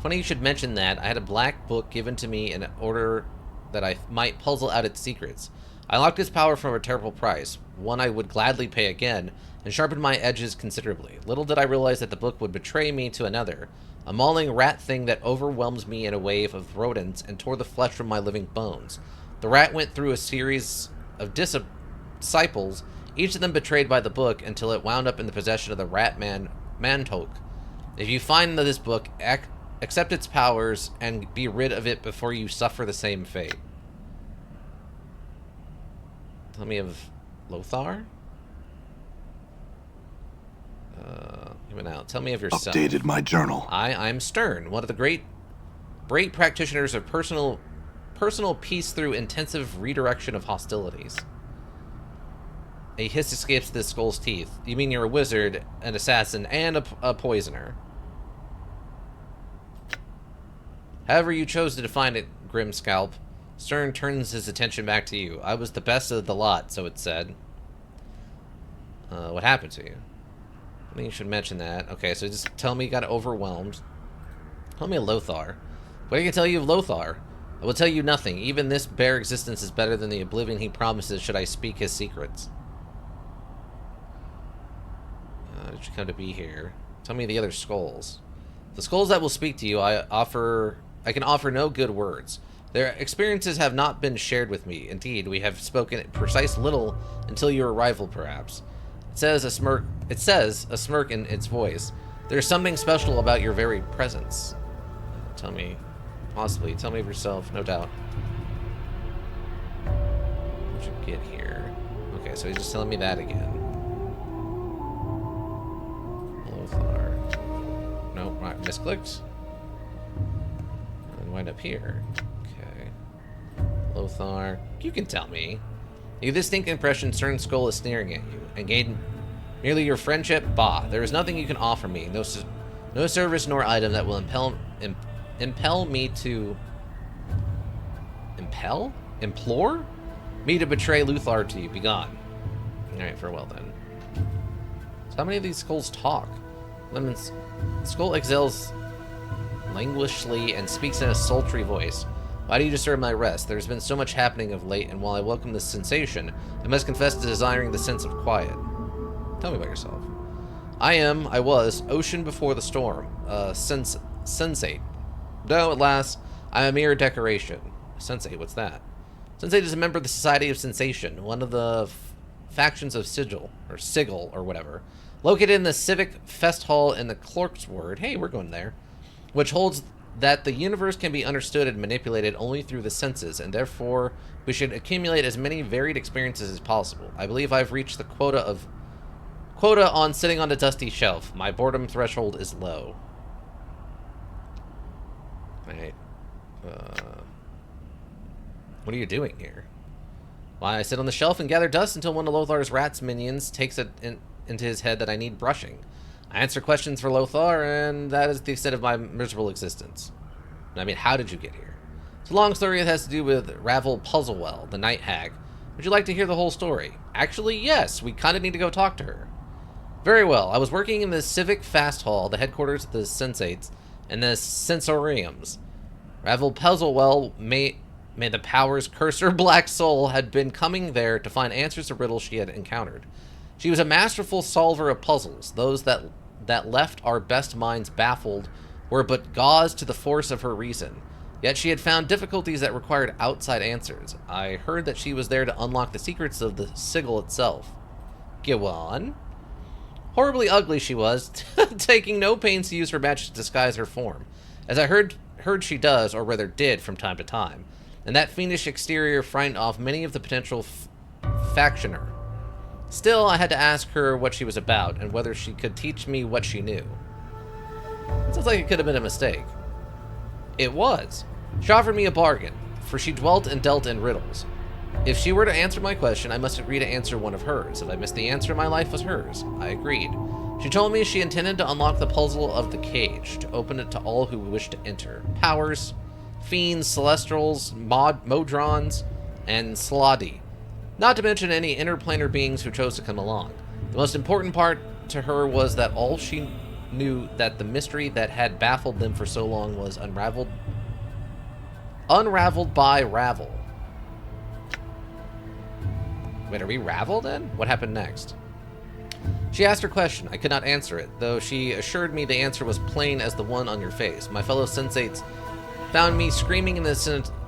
Funny you should mention that. I had a black book given to me in order that I might puzzle out its secrets. I unlocked its power for a terrible price, one I would gladly pay again, and sharpened my edges considerably. Little did I realize that the book would betray me to another, a mauling rat thing that overwhelms me in a wave of rodents and tore the flesh from my living bones. The rat went through a series of disciples, each of them betrayed by the book, until it wound up in the possession of the rat Mantok. If you find this book, accept its powers and be rid of it before you suffer the same fate. Tell me of Lothar? Even out. Tell me of yourself. Updated my journal. I'm Stern, one of the great practitioners of personal peace through intensive redirection of hostilities. A hiss escapes the skull's teeth. You mean you're a wizard, an assassin, and a poisoner. However you chose to define it, Grim Scalp, Stern turns his attention back to you. I was the best of the lot, so it said. What happened to you? I think you should mention that. Okay, so just tell me you got overwhelmed. Tell me of Lothar. What can I tell you of Lothar? I will tell you nothing. Even this bare existence is better than the oblivion he promises should I speak his secrets. Did you come to be here? Tell me the other skulls. The skulls that will speak to you, I can offer no good words. Their experiences have not been shared with me. Indeed, we have spoken precise little until your arrival, perhaps. It says a smirk in its voice. There's something special about your very presence. Tell me, possibly. Tell me of yourself, no doubt. What did you get here? Okay, so he's just telling me that again. Lothar. Nope, right, misclicked. And wind up here. Okay. Lothar. You can tell me. You distinct impression Stern Skull is sneering at you, and gain merely your friendship? Bah, there is nothing you can offer me, no service nor item that will implore me to betray Lothar to you. Begone. Alright, farewell then. So how many of these skulls talk? Lemon's skull exhales languishingly and speaks in a sultry voice. Why do you disturb my rest? There's been so much happening of late, and while I welcome this sensation, I must confess to desiring the sense of quiet. Tell me about yourself. I was, ocean before the storm, sensate. Though, alas, I am a mere decoration. Sensate, what's that? Sensate is a member of the Society of Sensation, one of the factions of Sigil, or whatever, located in the Civic Fest Hall in the Clerk's Ward. Hey, we're going there. Which holds that the universe can be understood and manipulated only through the senses, and therefore we should accumulate as many varied experiences as possible. I believe I've reached the quota on sitting on a dusty shelf. My boredom threshold is low. Right. What are you doing here? Why, I sit on the shelf and gather dust until one of Lothar's rat's minions takes it into his head that I need brushing. I answer questions for Lothar, and that is the extent of my miserable existence. I mean, how did you get here? It's a long story. It has to do with Ravel Puzzlewell, the night hag. Would you like to hear the whole story? Actually, yes. We kind of need to go talk to her. Very well. I was working in the Civic Fast Hall, the headquarters of the Sensates, and the Sensoriums. Ravel Puzzlewell, may the powers curse her black soul, had been coming there to find answers to riddles she had encountered. She was a masterful solver of puzzles. Those that left our best minds baffled were but gauze to the force of her reason. Yet she had found difficulties that required outside answers. I heard that she was there to unlock the secrets of the sigil itself. Go on. Horribly ugly she was, taking no pains to use her magic to disguise her form, as I heard she does, or rather did, from time to time. And that fiendish exterior frightened off many of the potential factioner. Still, I had to ask her what she was about, and whether she could teach me what she knew. It sounds like it could have been a mistake. It was. She offered me a bargain, for she dwelt and dealt in riddles. If she were to answer my question, I must agree to answer one of hers. If I missed the answer, my life was hers. I agreed. She told me she intended to unlock the puzzle of the cage, to open it to all who wished to enter. Powers, fiends, celestials, modrons, and sladi. Not to mention any interplanar beings who chose to come along. The most important part to her was that all she knew that the mystery that had baffled them for so long was unraveled by Ravel. Wait, are we Ravel then? What happened next? She asked her question. I could not answer it, though she assured me the answer was plain as the one on your face. My fellow sensates found me screaming in the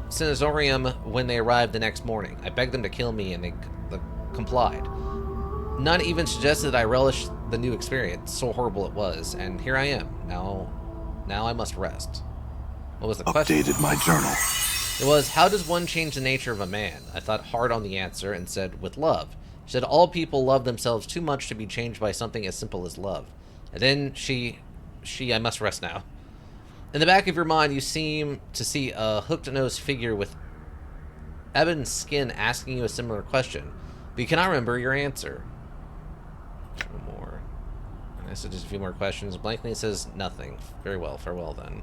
sanatorium when they arrived the next morning. I begged them to kill me, and they complied. None even suggested I relish the new experience, so horrible it was, and here I am. Now I must rest. What was the question? Updated my journal. It was, how does one change the nature of a man? I thought hard on the answer and said, with love. She said, all people love themselves too much to be changed by something as simple as love. And then I must rest now. In the back of your mind, you seem to see a hooked-nosed figure with ebon skin asking you a similar question, but you cannot remember your answer. No more. And I said just a few more questions. Blankly it says nothing. Very well. Farewell then.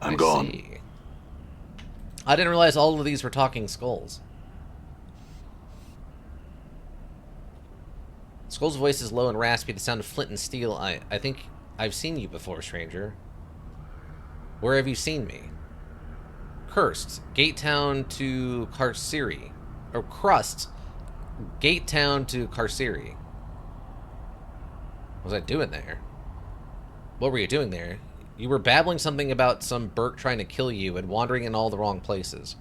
I'm gone. See. I didn't realize all of these were talking skulls. Skull's voice is low and raspy, the sound of flint and steel. I think I've seen you before, stranger. Where have you seen me? Cursed. Gate Town to Carceri. Or Crust. Gate Town to Carceri. What was I doing there? What were you doing there? You were babbling something about some Burke trying to kill you and wandering in all the wrong places.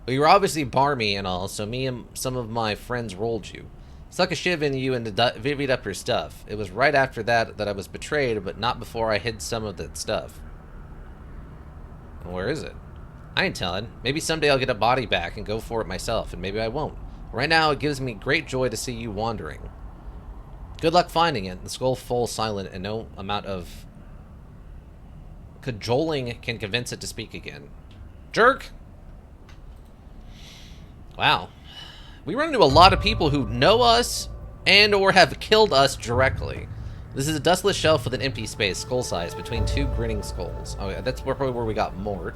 But you were obviously barmy and all, so me and some of my friends rolled you. Stuck a shiv in you and divvied up your stuff. It was right after that I was betrayed, but not before I hid some of that stuff. Where is it? I ain't telling. Maybe someday I'll get a body back and go for it myself, and maybe I won't. Right now, it gives me great joy to see you wandering. Good luck finding it. The skull falls silent, and no amount of cajoling can convince it to speak again. Jerk! Wow. We run into a lot of people who know us and or have killed us directly. This is a dustless shelf with an empty space, skull size, between two grinning skulls. Oh yeah, that's probably where we got Mort.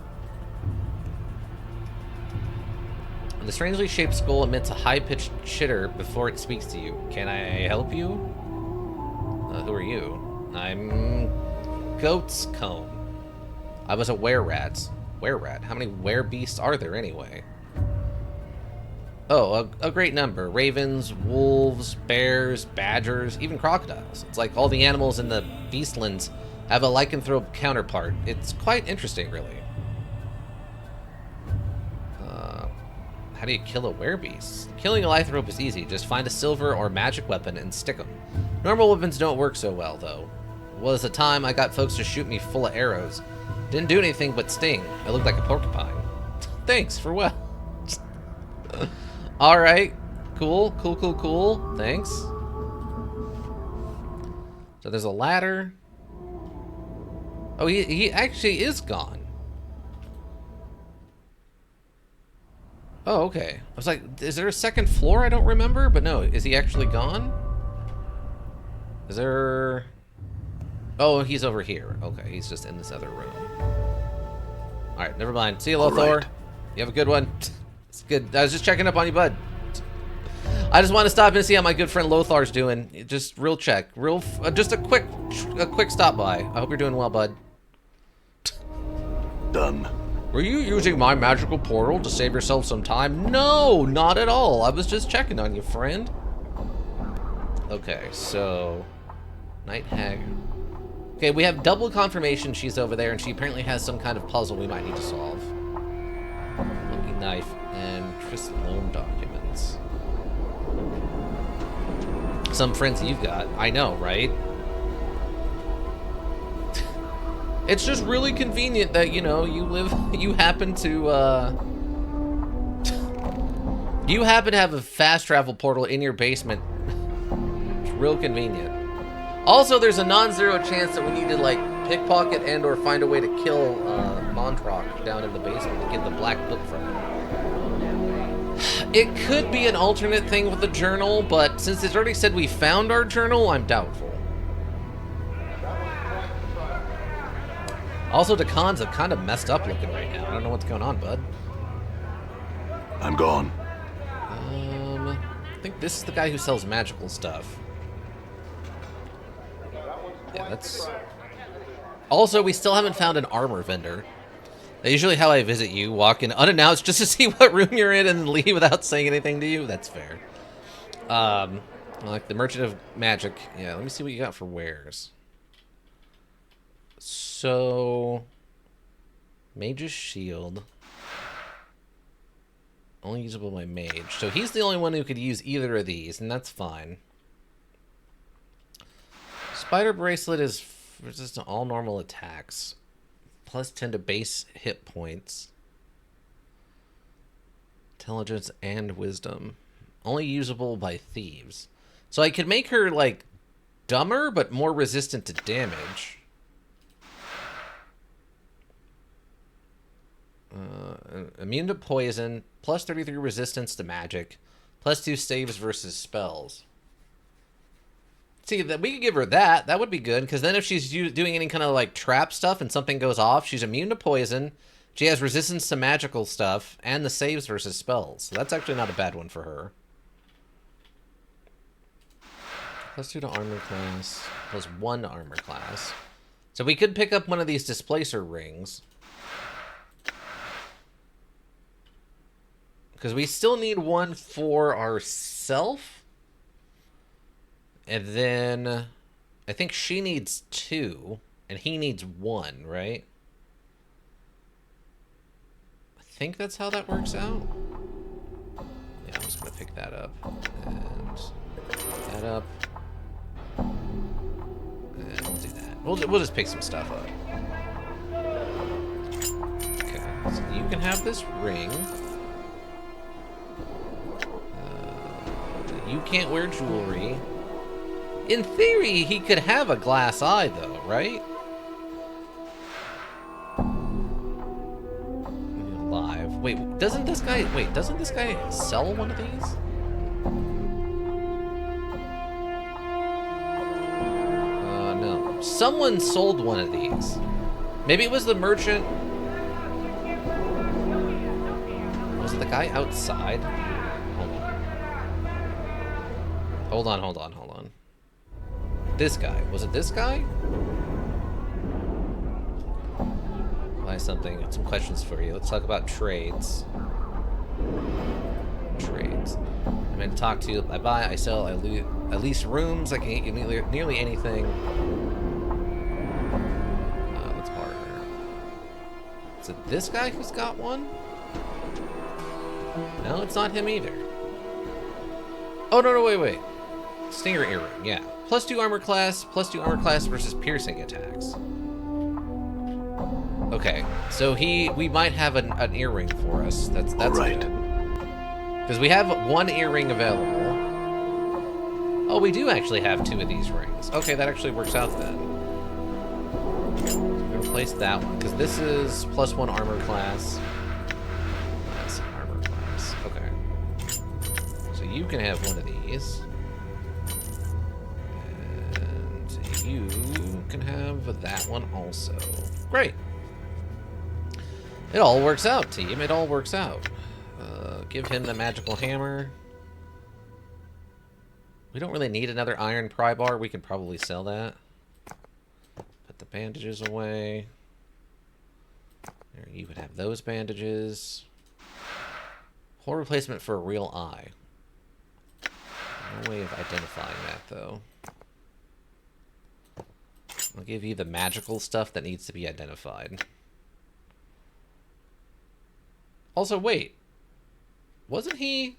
The strangely shaped skull emits a high-pitched chitter before it speaks to you. Can I help you? Who are you? I'm Goat's Cone. I was a were-rat. Were-rat? How many were-beasts are there anyway? Oh, a great number. Ravens, wolves, bears, badgers, even crocodiles. It's like all the animals in the beastlands have a lycanthrope counterpart. It's quite interesting, really. How do you kill a werebeast? Killing a lycanthrope is easy. Just find a silver or magic weapon and stick them. Normal weapons don't work so well, though. Was a time I got folks to shoot me full of arrows. Didn't do anything but sting. I looked like a porcupine. Thanks for well. Alright. Cool. Thanks. So there's a ladder. Oh, he actually is gone. Oh, okay. I was like, is there a second floor I don't remember? But no, is he actually gone? Is there... Oh, he's over here. Okay, he's just in this other room. Alright, never mind. See you, Lothar. Right. You have a good one. It's good. I was just checking up on you, bud. I just want to stop and see how my good friend Lothar's doing. Just real check. Just a quick stop by. I hope you're doing well, bud. Done. Were you using my magical portal to save yourself some time? No, not at all. I was just checking on you, friend. Okay, so... Night Hag. Okay, we have double confirmation she's over there, and she apparently has some kind of puzzle we might need to solve. Lucky Knife and Tris loan documents. Some friends you've got. I know, right? It's just really convenient that, you know, you happen to have a fast travel portal in your basement. It's real convenient. Also, there's a non-zero chance that we need to, like, pickpocket and or find a way to kill Montrock down in the basement to get the black book from him. It could be an alternate thing with the journal, but since it's already said we found our journal, I'm doubtful. Also, Dakan's kind of messed up looking right now. I don't know what's going on, bud. I'm gone. I think this is the guy who sells magical stuff. Yeah, that's... Also, we still haven't found an armor vendor. That's usually how I visit you. Walk in unannounced just to see what room you're in and leave without saying anything to you. That's fair. Like the Merchant of Magic. Yeah, let me see what you got for wares. So, Mage's Shield. Only usable by Mage. So he's the only one who could use either of these, and that's fine. Spider Bracelet is resistant to all normal attacks. Plus 10 to base hit points. Intelligence and Wisdom. Only usable by thieves. So I could make her, like, dumber, but more resistant to damage. Immune to poison. Plus 33 resistance to magic. Plus 2 saves versus spells. See, that we could give her that. That would be good, because then if she's doing any kind of, like, trap stuff and something goes off, she's immune to poison. She has resistance to magical stuff, and the saves versus spells. So that's actually not a bad one for her. Plus 2 to armor class. Plus 1 to armor class. So we could pick up one of these displacer rings. Because we still need one for ourselves. And then I think she needs 2. And he needs 1, right? I think that's how that works out. Yeah, I'm just going to pick that up. And that up. And we'll do that. We'll just pick some stuff up. Okay, so you can have this ring. You can't wear jewelry. In theory, he could have a glass eye, though, right? Live. Wait, doesn't this guy sell one of these? No. Someone sold one of these. Maybe it was the merchant. Was it the guy outside? Hold on. This guy. Was it this guy? Buy something. Some questions for you. Let's talk about trades. Trades. I'm going to talk to you. I buy, I sell, I lease rooms. I can get you nearly anything. Let's barter. Is it this guy who's got one? No, it's not him either. Oh, no, wait. Stinger earring, yeah. Plus 2 armor class versus piercing attacks. Okay, so we might have an earring for us. That's right. Good. Because we have 1 earring available. Oh, we do actually have 2 of these rings. Okay, that actually works out then. So we replace that one, because this is plus 1 armor class. That's armor class. Okay. So you can have one of these. You can have that one also. Great. It all works out, team. It all works out. Give him the magical hammer. We don't really need another iron pry bar. We could probably sell that. Put the bandages away. There, you would have those bandages. Whole replacement for a real eye. No way of identifying that, though. I'll give you the magical stuff that needs to be identified. Also, wait. Wasn't he...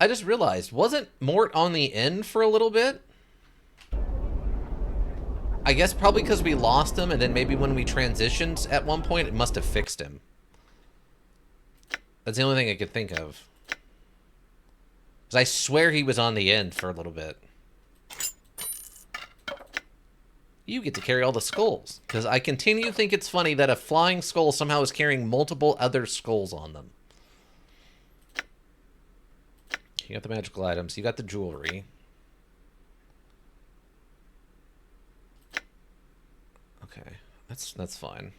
I just realized, wasn't Mort on the end for a little bit? I guess probably because we lost him, and then maybe when we transitioned at one point, it must have fixed him. That's the only thing I could think of. Because I swear he was on the end for a little bit. You get to carry all the skulls. Because I continue to think it's funny that a flying skull somehow is carrying multiple other skulls on them. You got the magical items. You got the jewelry. Okay. That's fine.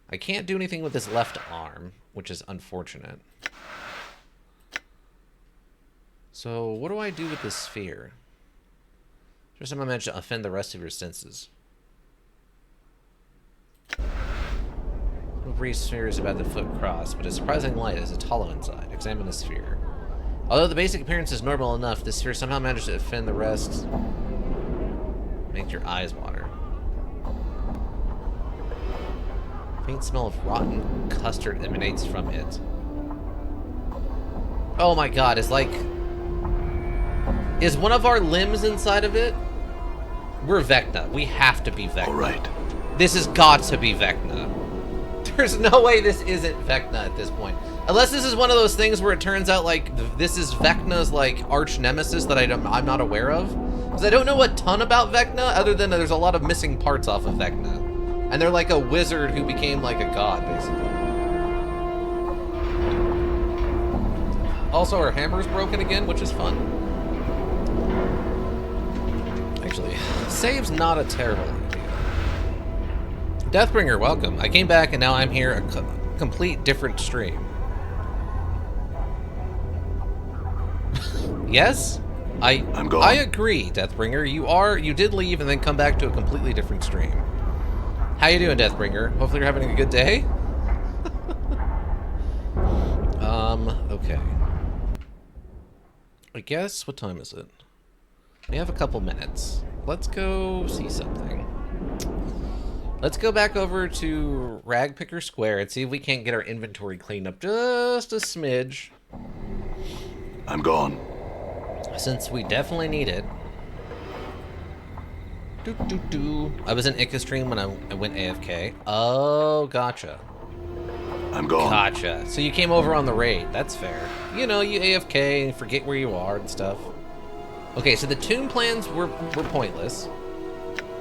I can't do anything with this left arm, which is unfortunate. So, what do I do with this sphere? First time I mentioned offend the rest of your senses. The sphere is about the foot cross, but it's surprisingly light as it's hollow inside. Examine the sphere. Although the basic appearance is normal enough, this sphere somehow managed to offend the rest. Make your eyes water. Faint smell of rotten custard emanates from it. Oh my god, is one of our limbs inside of it? We're Vecna. We have to be Vecna. All right. This has got to be Vecna. There's no way this isn't Vecna at this point. Unless this is one of those things where it turns out, like, this is Vecna's, like, arch nemesis that I'm not aware of. Because I don't know a ton about Vecna, other than there's a lot of missing parts off of Vecna. And they're like a wizard who became, like, a god, basically. Also, our hammer's broken again, which is fun. Actually, save's not a terrible idea. Deathbringer, welcome. I came back and now I'm here a complete different stream. Yes? I'm gone. I agree, Deathbringer. You did leave and then come back to a completely different stream. How you doing, Deathbringer? Hopefully you're having a good day. Okay. I guess, what time is it? We have a couple minutes. Let's go see something. Let's go back over to Ragpicker Square and see if we can't get our inventory cleaned up just a smidge. I'm gone. Since we definitely need it. I was in Ica stream when I went AFK. Oh, gotcha. I'm gone. Gotcha. So you came over on the raid. That's fair. You know, you AFK and forget where you are and stuff. Okay, so the tomb plans were pointless.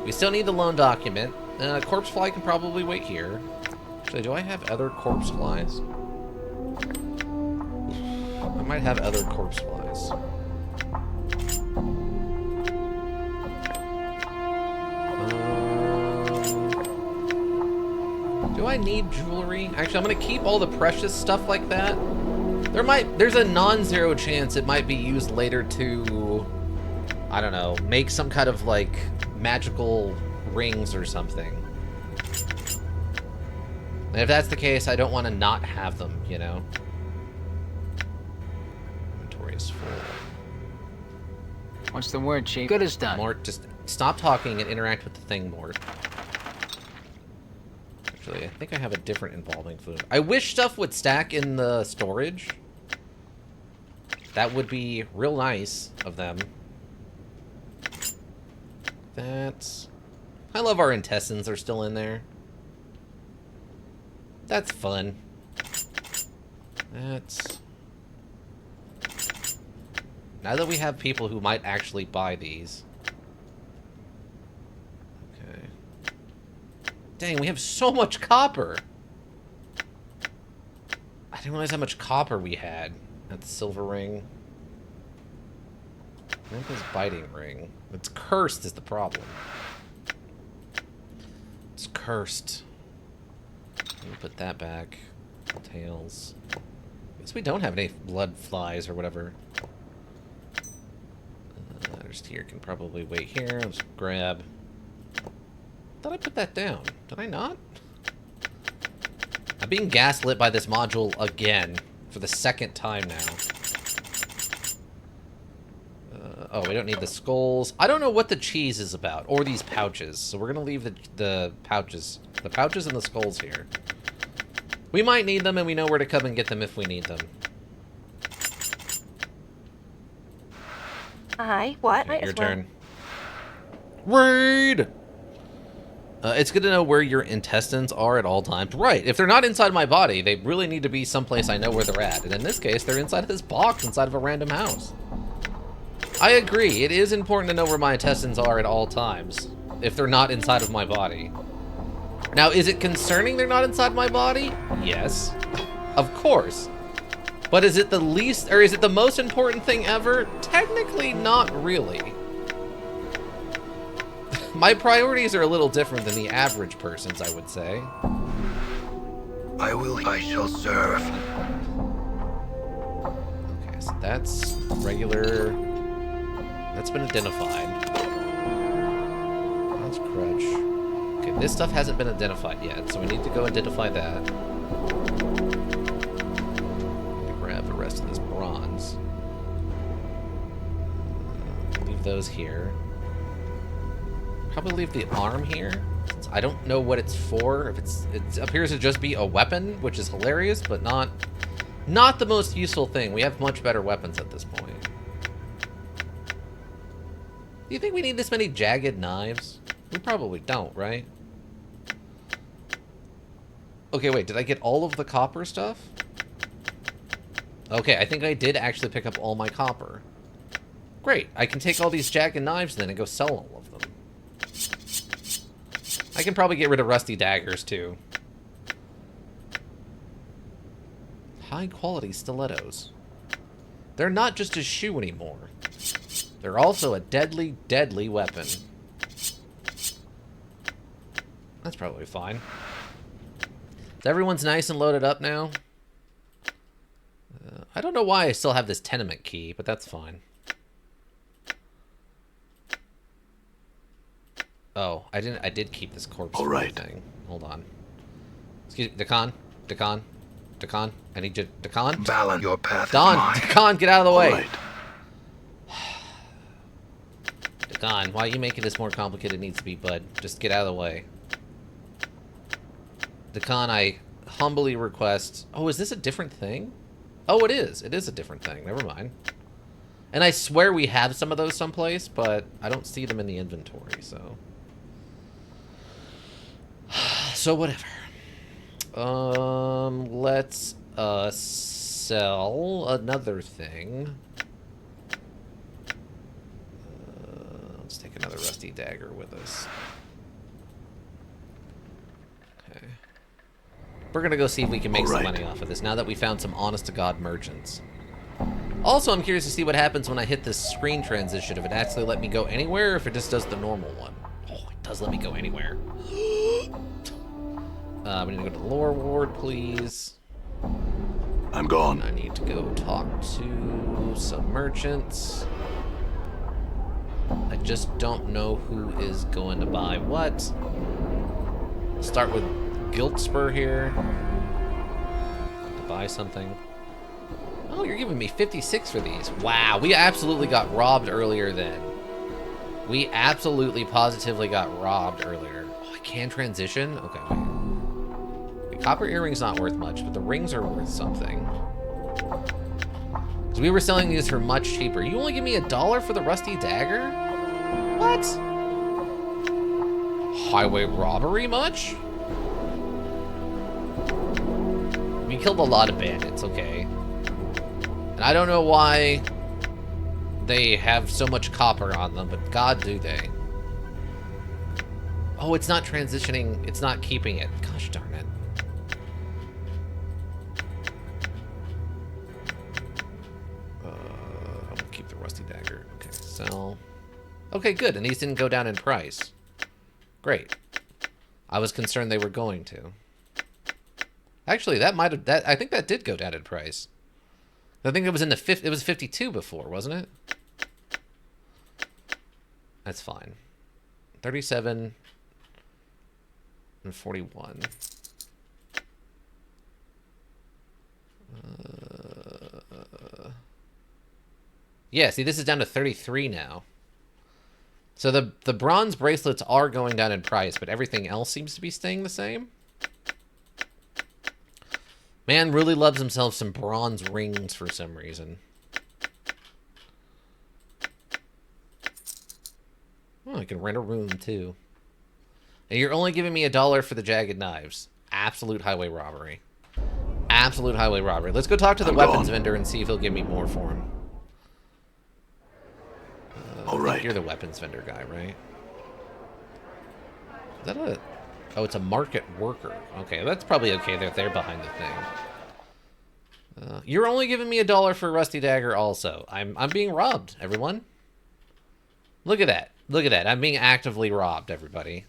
We still need the loan document. Corpse fly can probably wait here. Actually, do I have other corpse flies? I might have other corpse flies. Do I need jewelry? Actually, I'm gonna keep all the precious stuff like that. There's a non-zero chance it might be used later to, I don't know, make some kind of, like, magical rings or something. And if that's the case, I don't want to not have them, you know? Inventory is full. What's the word, Chief? Good as done. Mort, just stop talking and interact with the thing, Mort. Actually, I think I have a different involving food. I wish stuff would stack in the storage. That would be real nice of them. That's... I love our intestines are still in there. That's fun. That's... Now that we have people who might actually buy these. Okay. Dang, we have so much copper! I didn't realize how much copper we had. That's silver ring. Memphis biting ring. It's cursed is the problem. It's cursed. Let me put that back. Tails. I guess we don't have any blood flies or whatever. Just here can probably wait here. Let's grab. Thought I put that down. Did I not? I'm being gaslit by this module again for the second time now. Oh, we don't need the skulls. I don't know what the cheese is about, or these pouches. So we're gonna leave the pouches and the skulls here. We might need them, and we know where to come and get them if we need them. Hi, what? Okay, your turn. Raid! It's good to know where your intestines are at all times. Right, if they're not inside my body, they really need to be someplace I know where they're at. And in this case, they're inside of this box, inside of a random house. I agree, it is important to know where my intestines are at all times, if they're not inside of my body. Now, is it concerning they're not inside my body? Yes. Of course. But is it the least, or is it the most important thing ever? Technically, not really. My priorities are a little different than the average person's, I would say. I shall serve. Okay, so that's regular. That's been identified. That's crutch. Okay, this stuff hasn't been identified yet, so we need to go identify that. Grab the rest of this bronze. leave those here. Probably leave the arm here. Since I don't know what it's for. If it appears to just be a weapon, which is hilarious, but not the most useful thing. We have much better weapons at this point. Do you think we need this many jagged knives? We probably don't, right? Okay, wait, did I get all of the copper stuff? Okay, I think I did actually pick up all my copper. Great, I can take all these jagged knives then and go sell all of them. I can probably get rid of rusty daggers, too. High-quality stilettos. They're not just a shoe anymore. They're also a deadly, deadly weapon. That's probably fine. So everyone's nice and loaded up now. I don't know why I still have this tenement key, but that's fine. Oh, I did keep this corpse thing. Hold on. Excuse me, Dakan. I need you, Dakan. Balance your path. Don, Dakan, get out of the way. Right. Dakan, why are you making this more complicated than it needs to be, bud? Just get out of the way. Dakan, I humbly request... Oh, is this a different thing? Oh, it is. It is a different thing. Never mind. And I swear we have some of those someplace, but I don't see them in the inventory, so... So whatever. Let's sell another thing. Let's take another rusty dagger with us. Okay. We're gonna go see if we can make some money off of this now that we found some honest-to-God merchants. Also, I'm curious to see what happens when I hit this screen transition, if it actually let me go anywhere or if it just does the normal one. Oh, it does let me go anywhere. We need to go to the lore ward, please. I'm gone. I need to go talk to some merchants. I just don't know who is going to buy what. Start with Giltspur here. To buy something. Oh, you're giving me 56 for these. Wow, we absolutely got robbed earlier then. We absolutely positively got robbed earlier. Oh, I can transition? Okay, wait. The copper earring's not worth much, but the rings are worth something. So we were selling these for much cheaper. You only give me $1 for the rusty dagger? What? Highway robbery much? We killed a lot of bandits, okay. And I don't know why they have so much copper on them, but God do they. Oh, it's not transitioning. It's not keeping it. Gosh darn it. I'll keep the rusty dagger. Okay, sell. Okay, good. And these didn't go down in price. Great. I was concerned they were going to. Actually, that might have... I think that did go down in price. I think it was in the... It was 52 before, wasn't it? That's fine. 37 and 41. Yeah, see, this is down to 33 now. So the bronze bracelets are going down in price, but everything else seems to be staying the same. Man really loves himself some bronze rings for some reason. Oh, I can rent a room, too. And you're only giving me $1 for the jagged knives. Absolute highway robbery. Absolute highway robbery. Let's go talk to the weapons vendor and see if he'll give me more for him. All right. You're the weapons vendor guy, right? Is that a... Oh, it's a market worker. Okay, that's probably okay that they're behind the thing. You're only giving me $1 for a rusty dagger also. I'm being robbed, everyone. Look at that. Look at that. I'm being actively robbed, everybody.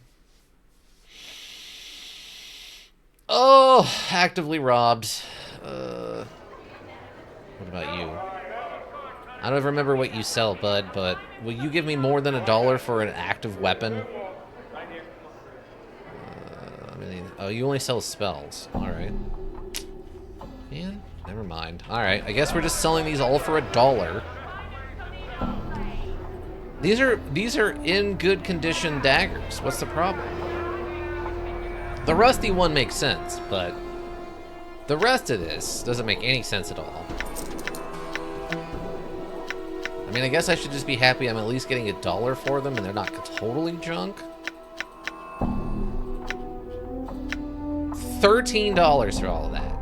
Oh, actively robbed. What about you? I don't remember what you sell, bud, but will you give me more than $1 for an active weapon? Oh, you only sell spells. Alright. Man, never mind. Alright, I guess we're just selling these all for $1. These are in good condition daggers. What's the problem? The rusty one makes sense, but the rest of this doesn't make any sense at all. I mean, I guess I should just be happy I'm at least getting $1 for them and they're not totally junk. $13 for all of that.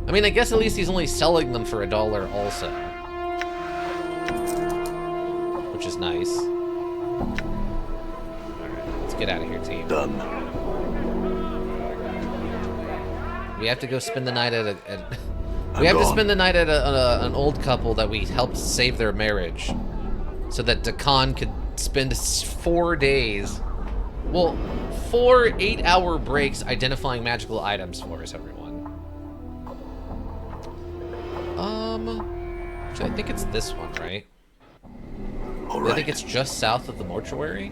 I mean, I guess at least he's only selling them for $1 also. Which is nice. Alright, let's get out of here, team. Done. We have to go spend the night at to spend the night at an old couple that we helped save their marriage. So that Dakan could spend 4 days... Well, 4 8-hour breaks identifying magical items for us, everyone. Actually, I think it's this one, right? All right. I think it's just south of the mortuary.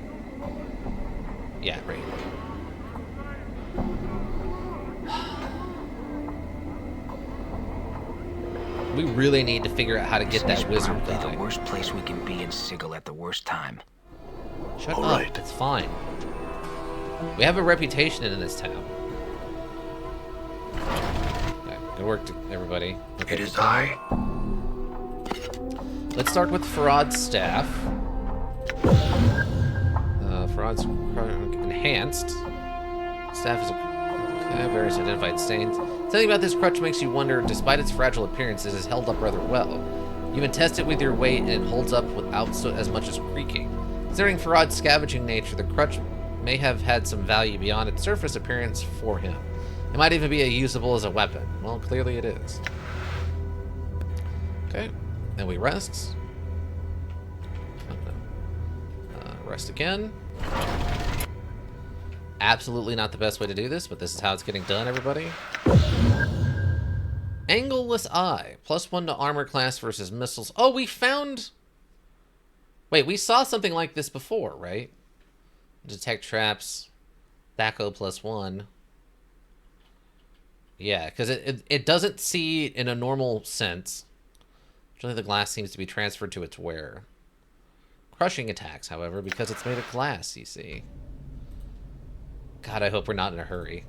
Yeah, right. We really need to figure out how to get that wizard Probably guy. the worst place we can be in Sigil at the worst time. Shut All up. right. It's fine. We have a reputation in this town. Okay, good work, everybody. Okay. It is I. Let's start with Farad's staff. Farad's enhanced. Staff is okay, various identified stains. Something about this crutch makes you wonder, despite its fragile appearance, it has held up rather well. You even test it with your weight and it holds up without as much as creaking. Considering Farad's scavenging nature, the crutch may have had some value beyond its surface appearance for him. It might even be usable as a weapon. Well, clearly it is. Okay, and we rest. Rest again. Absolutely not the best way to do this, but this is how it's getting done, everybody. Angleless Eye. +1 to armor class versus missiles. Oh, we found... Wait, we saw something like this before, right? Detect traps. Thaco +1. Yeah, because it doesn't see in a normal sense. Actually, the glass seems to be transferred to its wearer. Crushing attacks, however, because it's made of glass, you see. God, I hope we're not in a hurry.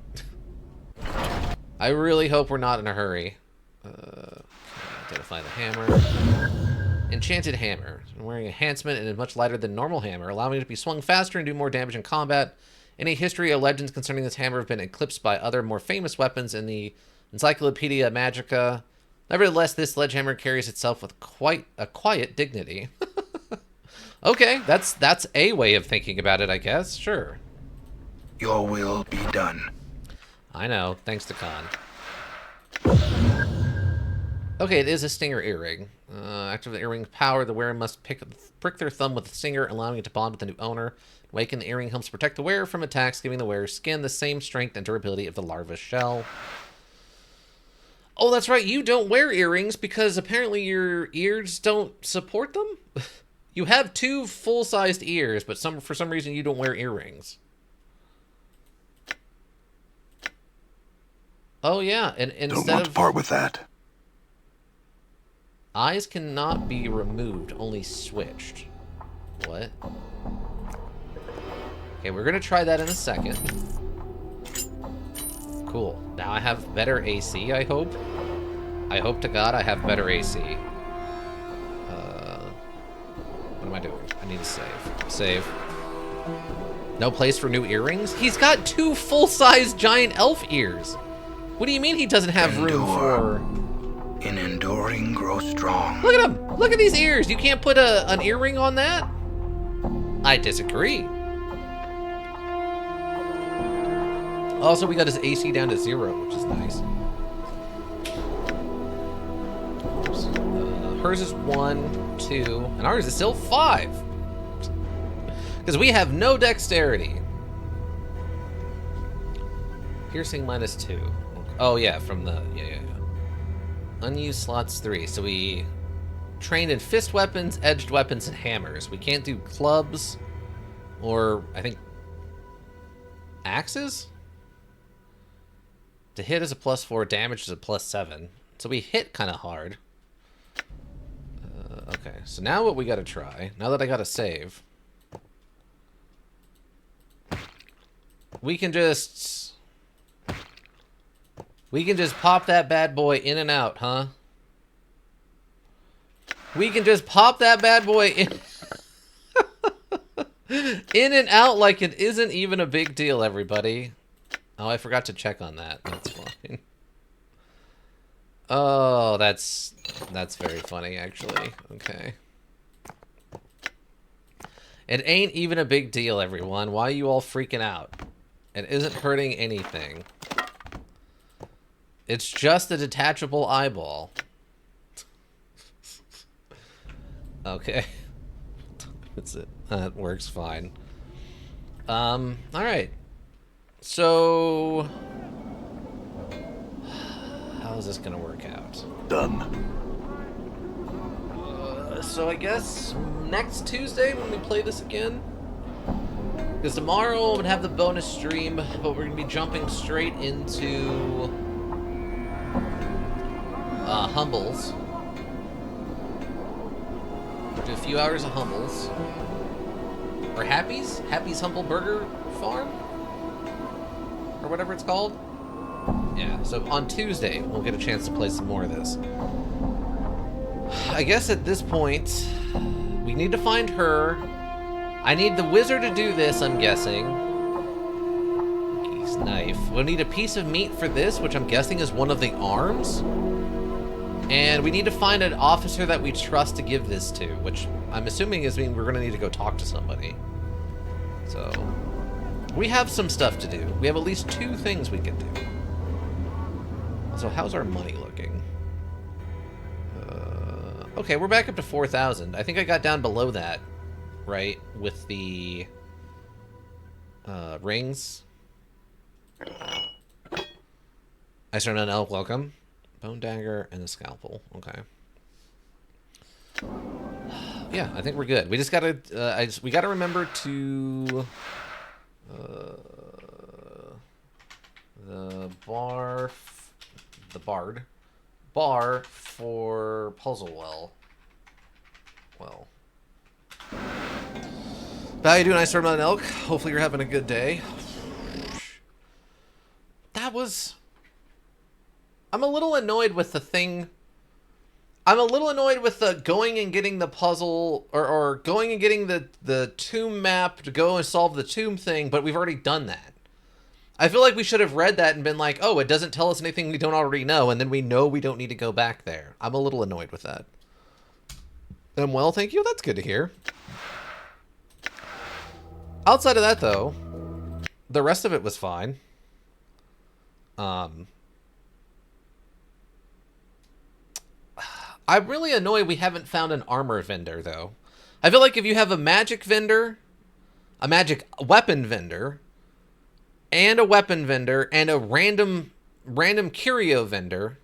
I really hope we're not in a hurry. Identify the hammer. Enchanted hammer. I'm wearing enhancement and is much lighter than normal hammer, allowing it to be swung faster and do more damage in combat. Any history or legends concerning this hammer have been eclipsed by other more famous weapons in the Encyclopedia Magica. Nevertheless, this sledgehammer carries itself with quite a quiet dignity. Okay, that's a way of thinking about it, I guess. Sure. Your will be done. I know. Thanks to Khan. Okay, it is a stinger earring. Active the earring's power, the wearer must prick their thumb with the stinger, allowing it to bond with the new owner. Awaken the earring helps protect the wearer from attacks, giving the wearer's skin the same strength and durability of the larva's shell. Oh, that's right. You don't wear earrings because apparently your ears don't support them? You have 2 full-sized ears, but for some reason you don't wear earrings. Oh yeah, and Don't instead want to of part with that. eyes cannot be removed, only switched. What? Okay, we're gonna try that in a second. Cool. Now I have better AC, I hope. I hope to God I have better AC. What am I doing? I need to save. Save. No place for new earrings? He's got 2 full-size giant elf ears. What do you mean he doesn't have room for... In enduring, grow strong. Look at him! Look at these ears! You can't put an earring on that? I disagree. Also, we got his AC down to 0, which is nice. Hers is 1, 2, and ours is still 5. Because we have no dexterity. Piercing -2. Oh yeah, from the yeah. Unused slots 3. So we trained in fist weapons, edged weapons, and hammers. We can't do clubs, or I think axes. To hit is a +4, damage is a +7. So we hit kind of hard. Okay, so now what we gotta try, now that I gotta save, we can just pop that bad boy in and out, huh? We can just pop that bad boy in, in and out like it isn't even a big deal, everybody. Oh, I forgot to check on that. That's fine. Oh, that's very funny, actually. Okay. It ain't even a big deal, everyone. Why are you all freaking out? It isn't hurting anything. It's just a detachable eyeball. Okay. That's it. That works fine. Alright. So... how is this gonna work out? Done. So I guess next Tuesday when we play this again? Because tomorrow we'll have the bonus stream, but we're going to be jumping straight into... Humbles. Do a few hours of Humbles. Or Happy's? Happy's Humble Burger Farm? Or whatever it's called? Yeah, so on Tuesday, we'll get a chance to play some more of this. I guess at this point, we need to find her. I need the wizard to do this, I'm guessing. Mickey's knife. We'll need a piece of meat for this, which I'm guessing is one of the arms. And we need to find an officer that we trust to give this to, which I'm assuming is mean we're going to need to go talk to somebody. So, we have some stuff to do. We have at least 2 things we can do. So how's our money looking? Okay, we're back up to 4,000. I think I got down below that, right, with the rings. I started an elk, welcome. Bone dagger and a scalpel. Okay. Yeah, I think we're good. We just gotta, we gotta remember to, the bar for Puzzle Well. How you doing? I started on an elk. Hopefully you're having a good day. That was... I'm a little annoyed with the thing. I'm a little annoyed with the going and getting the puzzle, or going and getting the tomb map to go and solve the tomb thing, but we've already done that. I feel like we should have read that and been like, oh, it doesn't tell us anything we don't already know, and then we know we don't need to go back there. I'm a little annoyed with that. Well, thank you. That's good to hear. Outside of that, though, the rest of it was fine. I'm really annoyed we haven't found an armor vendor, though. I feel like if you have a magic vendor, a magic weapon vendor, and a weapon vendor, and a random curio vendor,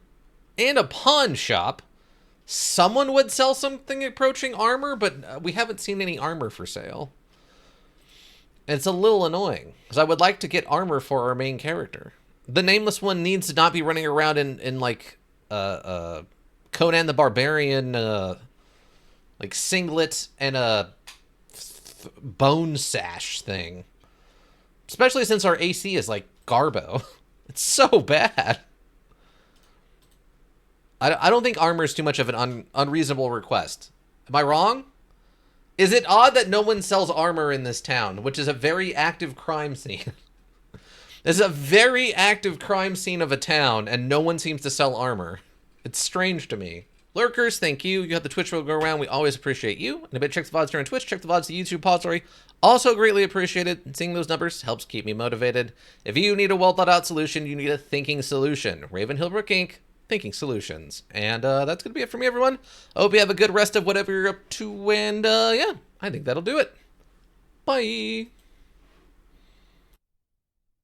and a pawn shop, someone would sell something approaching armor, but we haven't seen any armor for sale. And it's a little annoying, because I would like to get armor for our main character. The Nameless One needs to not be running around in like, Conan the Barbarian, like, singlet and a bone sash thing. Especially since our AC is like Garbo. It's so bad. I don't think armor is too much of an unreasonable request. Am I wrong? Is it odd that no one sells armor in this town, which is a very active crime scene? This is a very active crime scene of a town, and no one seems to sell armor. It's strange to me. Lurkers, thank you. You have the Twitch will go around. We always appreciate you. And a bit check the VODs during Twitch. Check the VODs to YouTube pod story. Also greatly appreciated. Seeing those numbers helps keep me motivated. If you need a well thought out solution, you need a thinking solution. Raven Hillbrook Inc. Thinking Solutions. And that's going to be it for me, everyone. I hope you have a good rest of whatever you're up to. And yeah, I think that'll do it. Bye.